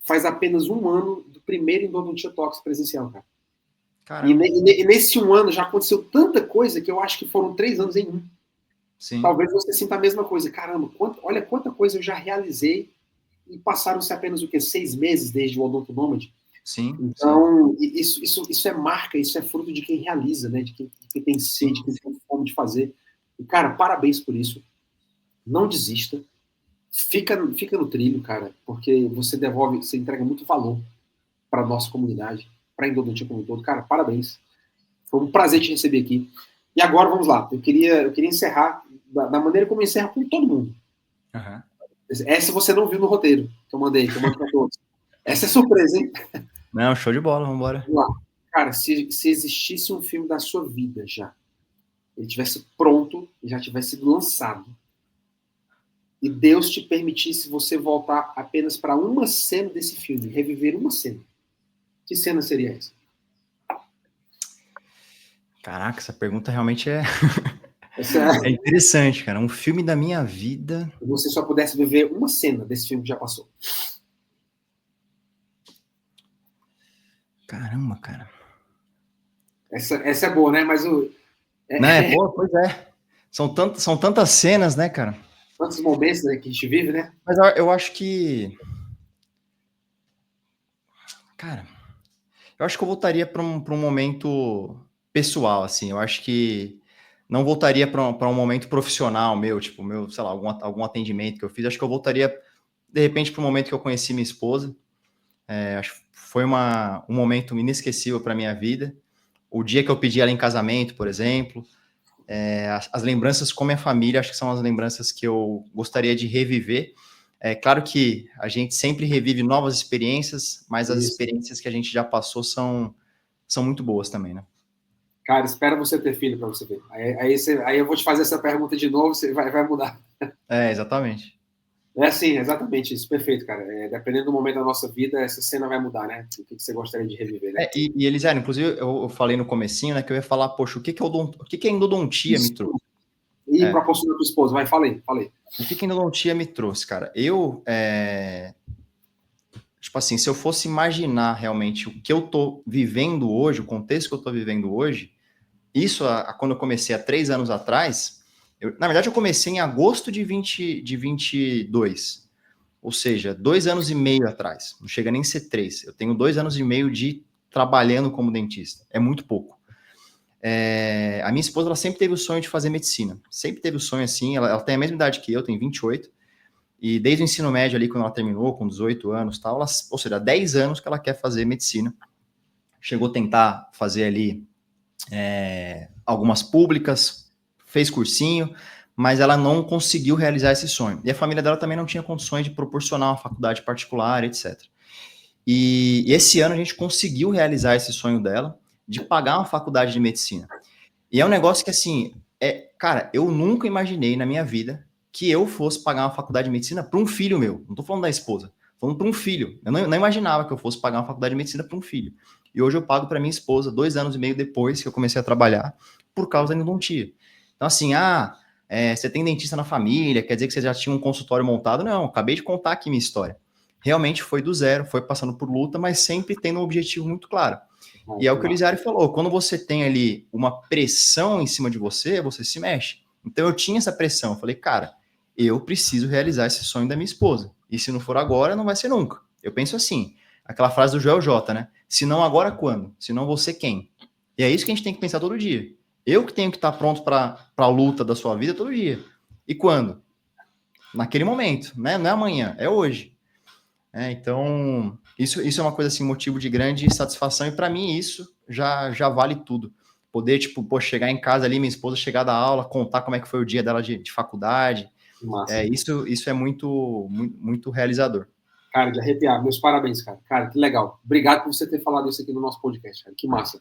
Speaker 1: faz apenas um ano do primeiro Endodontia Talks presencial, cara. E nesse um ano já aconteceu tanta coisa que eu acho que foram 3 anos em um.
Speaker 2: Sim.
Speaker 1: Talvez você sinta a mesma coisa. Caramba, olha quanta coisa eu já realizei e passaram-se apenas o quê? 6 meses desde o Odonto Nômade.
Speaker 2: Sim.
Speaker 1: Então, isso é marca, isso é fruto de quem realiza, né? De quem tem sede, de quem tem fome de fazer. E, cara, parabéns por isso. Não desista. Fica no trilho, cara, porque você entrega muito valor para a nossa comunidade, para a endodontia como um todo. Cara, parabéns. Foi um prazer te receber aqui. E agora, vamos lá. Eu queria encerrar da maneira como eu encerro com todo mundo. Essa você não viu no roteiro que eu mando para todos. Essa é surpresa, hein?
Speaker 2: Não, show de bola, vamos embora.
Speaker 1: Vamos lá. Cara, se existisse um filme da sua vida já, ele tivesse pronto e já tivesse sido lançado, e Deus te permitisse você voltar apenas para uma cena desse filme, reviver uma cena, que cena seria essa?
Speaker 2: Caraca, essa pergunta realmente é interessante, cara. Um filme da minha vida.
Speaker 1: Se você só pudesse viver uma cena desse filme que já passou.
Speaker 2: Caramba, cara.
Speaker 1: Essa é boa, né? Mas
Speaker 2: Não, boa, pois é. São tantas cenas, né, cara?
Speaker 1: Tantos momentos, né, que a gente vive, né?
Speaker 2: Mas eu acho que... Cara, eu acho que eu voltaria para um momento pessoal, assim. Eu acho que não voltaria para um momento profissional meu, tipo, sei lá, algum atendimento que eu fiz. Acho que eu voltaria, de repente, para o momento que eu conheci minha esposa. Acho que foi um momento inesquecível para minha vida. O dia que eu pedi ela em casamento, por exemplo. As lembranças com minha família, acho que são as lembranças que eu gostaria de reviver. É claro que a gente sempre revive novas experiências, mas as experiências que a gente já passou são muito boas também, né?
Speaker 1: Cara, espera você ter filho para você ver. Aí eu vou te fazer essa pergunta de novo, você vai mudar.
Speaker 2: Exatamente.
Speaker 1: É assim, exatamente isso, perfeito, cara. Dependendo do momento da nossa vida, essa cena vai mudar, né? O que você gostaria de reviver, né?
Speaker 2: E eles inclusive, eu falei no comecinho, né, que eu ia falar, poxa, o que a endodontia me trouxe?
Speaker 1: E proporciona a tua esposa, vai, falei.
Speaker 2: O que a endodontia me trouxe, cara? Tipo assim, se eu fosse imaginar realmente o que eu tô vivendo hoje, o contexto que eu tô vivendo hoje, isso, quando eu comecei há 3 anos atrás, na verdade eu comecei em agosto de 22, ou seja, 2 anos e meio atrás, não chega nem a ser 3, eu tenho 2 anos e meio de trabalhando como dentista, é muito pouco. A minha esposa, ela sempre teve o sonho de fazer medicina. Sempre teve o sonho assim. Ela tem a mesma idade que eu, tem 28. E desde o ensino médio ali, quando ela terminou, com 18 anos tal, ou seja, há 10 anos que ela quer fazer medicina. Chegou a tentar fazer ali algumas públicas, fez cursinho, mas ela não conseguiu realizar esse sonho. E a família dela também não tinha condições de proporcionar uma faculdade particular, etc. E esse ano a gente conseguiu realizar esse sonho dela, de pagar uma faculdade de medicina. E é um negócio que, assim, cara, eu nunca imaginei na minha vida que eu fosse pagar uma faculdade de medicina para um filho meu. Não tô falando da esposa, tô falando para um filho. Eu não imaginava que eu fosse pagar uma faculdade de medicina para um filho. E hoje eu pago para minha esposa 2 anos e meio depois que eu comecei a trabalhar, por causa da endodontia. Então, assim, você tem dentista na família, quer dizer que você já tinha um consultório montado? Não, acabei de contar aqui minha história. Realmente foi do zero, foi passando por luta, mas sempre tendo um objetivo muito claro. E é o que o Elisiário falou, quando você tem ali uma pressão em cima de você, você se mexe. Então eu tinha essa pressão, eu falei, cara, eu preciso realizar esse sonho da minha esposa. E se não for agora, não vai ser nunca. Eu penso assim, aquela frase do Joel J, né? Se não agora, quando? Se não você, quem? E é isso que a gente tem que pensar todo dia. Eu que tenho que estar pronto para a luta da sua vida todo dia. E quando? Naquele momento, né? Não é amanhã, é hoje. Então, isso é uma coisa assim, motivo de grande satisfação, e para mim isso já vale tudo. Poder, tipo, chegar em casa ali, minha esposa chegar da aula, contar como é que foi o dia dela de faculdade. Isso é muito, muito, muito realizador.
Speaker 1: Cara, de arrepiar. Meus parabéns, cara. Cara, que legal. Obrigado por você ter falado isso aqui no nosso podcast, cara. Que massa.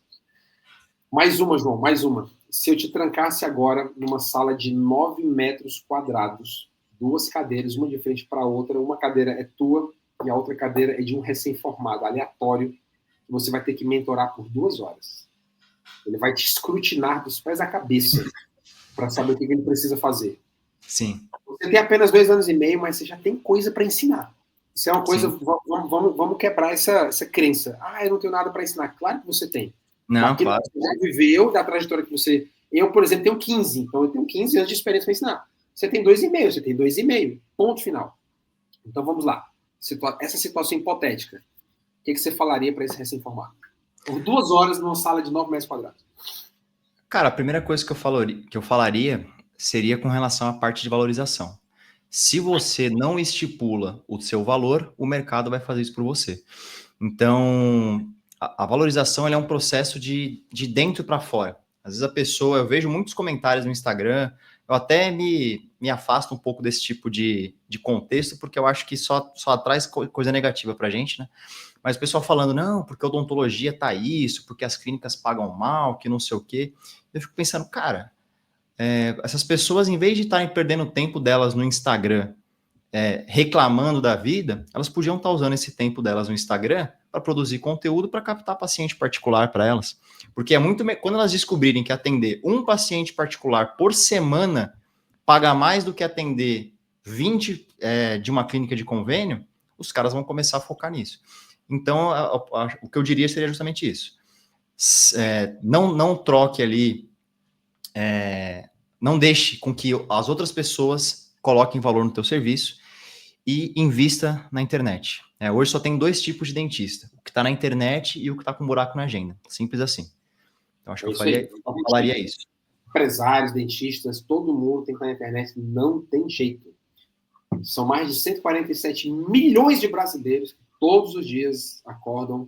Speaker 1: Mais uma, João, mais uma. Se eu te trancasse agora numa sala de 9 metros quadrados, 2 cadeiras, uma de frente para a outra, uma cadeira é tua e a outra cadeira é de um recém-formado, aleatório, que você vai ter que mentorar por 2 horas. Ele vai te escrutinar dos pés à cabeça para saber o que ele precisa fazer.
Speaker 2: Sim.
Speaker 1: Você tem apenas 2 anos e meio, mas você já tem coisa para ensinar. Isso é uma coisa, vamos quebrar essa crença. Eu não tenho nada para ensinar. Claro que você tem.
Speaker 2: Não,
Speaker 1: daquilo
Speaker 2: claro.
Speaker 1: que você já viveu, da trajetória que você... Eu, por exemplo, tenho 15, então eu tenho 15 anos de experiência para ensinar. Você tem 2,5, você tem 2,5. Ponto final. Então vamos lá. Essa situação hipotética. O que você falaria para esse recém-formado? Por 2 horas numa sala de 9 metros quadrados.
Speaker 2: Cara, a primeira coisa que eu falaria seria com relação à parte de valorização. Se você não estipula o seu valor, o mercado vai fazer isso por você. Então, a valorização é um processo de dentro para fora. Às vezes a pessoa, eu vejo muitos comentários no Instagram, eu até me afasto um pouco desse tipo de contexto, porque eu acho que só traz coisa negativa para a gente, né? Mas o pessoal falando, não, porque a odontologia tá isso, porque as clínicas pagam mal, que não sei o quê. Eu fico pensando, cara, essas pessoas, em vez de estarem perdendo o tempo delas no Instagram, reclamando da vida, elas podiam estar usando esse tempo delas no Instagram para produzir conteúdo para captar paciente particular para elas. Porque quando elas descobrirem que atender um paciente particular por semana paga mais do que atender 20 de uma clínica de convênio, os caras vão começar a focar nisso. Então, o que eu diria seria justamente isso. Não troque ali, não deixe com que as outras pessoas coloquem valor no teu serviço e invista na internet. Hoje só tem 2 tipos de dentista, o que está na internet e o que está com buraco na agenda. Simples assim. Então, acho que eu falaria isso.
Speaker 1: Empresários, dentistas, todo mundo tem que estar na internet, não tem jeito. São mais de 147 milhões de brasileiros que todos os dias acordam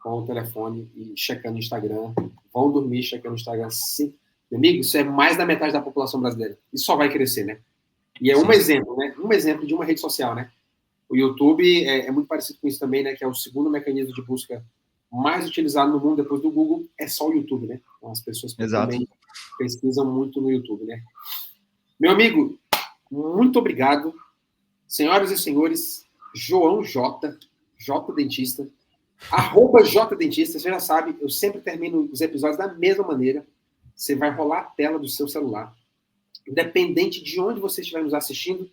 Speaker 1: com o telefone e checando o Instagram, vão dormir checando o Instagram. Sim. Meu amigo, isso é mais da metade da população brasileira. Isso só vai crescer, né? E é um exemplo, né? Um exemplo de uma rede social, né? O YouTube é muito parecido com isso também, né? Que é o segundo mecanismo de busca mais utilizado no mundo depois do Google, é só o YouTube, né? Então as pessoas também pesquisam muito no YouTube, né? Meu amigo, muito obrigado. Senhoras e senhores, João J Dentista, @JDentista, você já sabe, eu sempre termino os episódios da mesma maneira. Você vai rolar a tela do seu celular, independente de onde você estiver nos assistindo,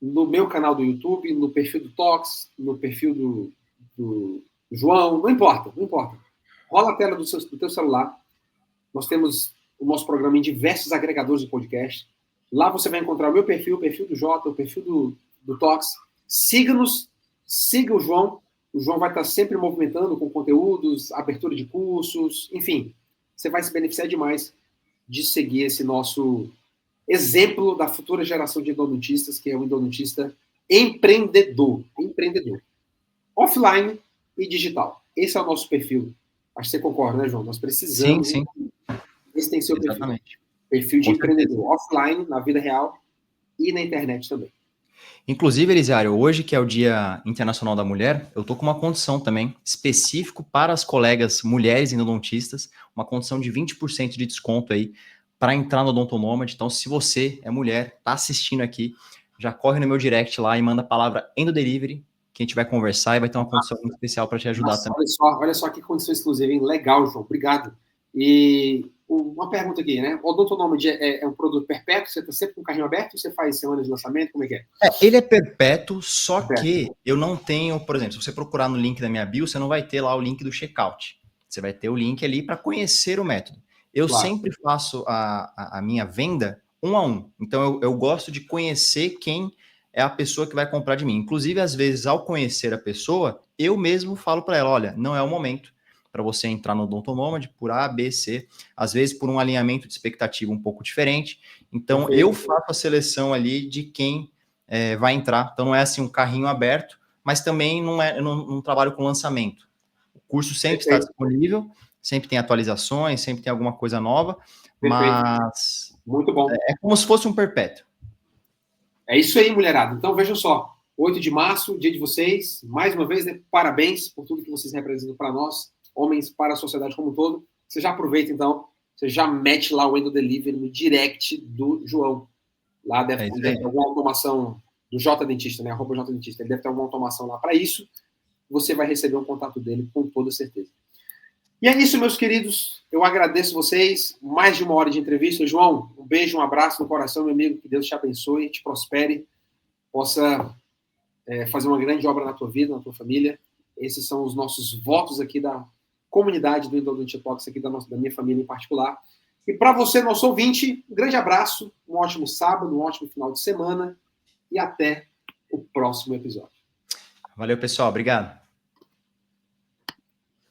Speaker 1: no meu canal do YouTube, no perfil do Tox, no perfil do João, não importa. Rola a tela do teu celular. Nós temos o nosso programa em diversos agregadores de podcast. Lá você vai encontrar o meu perfil, o perfil do Jota, o perfil do Tox. Siga-nos, siga o João. O João vai estar sempre movimentando com conteúdos, abertura de cursos, enfim. você vai se beneficiar demais de seguir esse nosso exemplo da futura geração de endodontistas, que é o endodontista empreendedor. Empreendedor. Offline e digital. Esse é o nosso perfil. Acho que você concorda, né, João? Nós precisamos.
Speaker 2: Sim.
Speaker 1: Esse tem seu
Speaker 2: Exatamente.
Speaker 1: Perfil de
Speaker 2: Com
Speaker 1: empreendedor.
Speaker 2: certeza.
Speaker 1: Offline, na vida real e na internet também.
Speaker 2: Inclusive, Elisiário, hoje que é o Dia Internacional da Mulher, eu tô com uma condição também específico para as colegas mulheres endodontistas, uma condição de 20% de desconto aí para entrar no Odonto Nômade. Então, se você é mulher, tá assistindo aqui, já corre no meu direct lá e manda a palavra Endodelivery, que a gente vai conversar e vai ter uma condição muito especial para te ajudar
Speaker 1: Nossa,
Speaker 2: também.
Speaker 1: olha só que condição exclusiva, hein? Legal, João. Obrigado. E uma pergunta aqui, né? O Odonto Nômade é um produto perpétuo? Você está sempre com o carrinho aberto ou você faz semanas de lançamento? Como é que é?
Speaker 2: Ele é perpétuo, só
Speaker 1: Perpétuo.
Speaker 2: que eu não tenho, por exemplo, se você procurar no link da minha bio, você não vai ter lá o link do checkout. Você vai ter o link ali para conhecer o método. Eu
Speaker 1: Claro.
Speaker 2: sempre faço a minha venda 1 a 1. Então eu gosto de conhecer quem é a pessoa que vai comprar de mim. Inclusive, às vezes, ao conhecer a pessoa, eu mesmo falo para ela, olha, não é o momento para você entrar no Odonto Nômade por A, B, C, às vezes por um alinhamento de expectativa um pouco diferente. Então,
Speaker 1: Perfeito.
Speaker 2: eu faço a seleção ali de quem vai entrar. Então, não é assim um carrinho aberto, mas também não trabalho com lançamento. O curso sempre está disponível, sempre tem atualizações, sempre tem alguma coisa nova, mas
Speaker 1: muito bom.
Speaker 2: É como se fosse um perpétuo.
Speaker 1: É isso aí, mulherada. Então, vejam só. 8 de março, dia de vocês. Mais uma vez, né, parabéns por tudo que vocês representam para nós, homens, para a sociedade como um todo. Você já aproveita, então, você já mete lá o Endodelivery no direct do João. Lá deve ter alguma automação do J Dentista, né? @J Dentista. Ele deve ter alguma automação lá para isso. Você vai receber um contato dele com toda certeza. E é isso, meus queridos. Eu agradeço vocês. Mais de 1 hora de entrevista. João, um beijo, um abraço no coração, meu amigo. Que Deus te abençoe, te prospere, possa fazer uma grande obra na tua vida, na tua família. Esses são os nossos votos aqui da comunidade do Endodontia Talks, aqui da minha família em particular. E para você, nosso ouvinte, um grande abraço, um ótimo sábado, um ótimo final de semana e até o próximo episódio.
Speaker 2: Valeu, pessoal. Obrigado.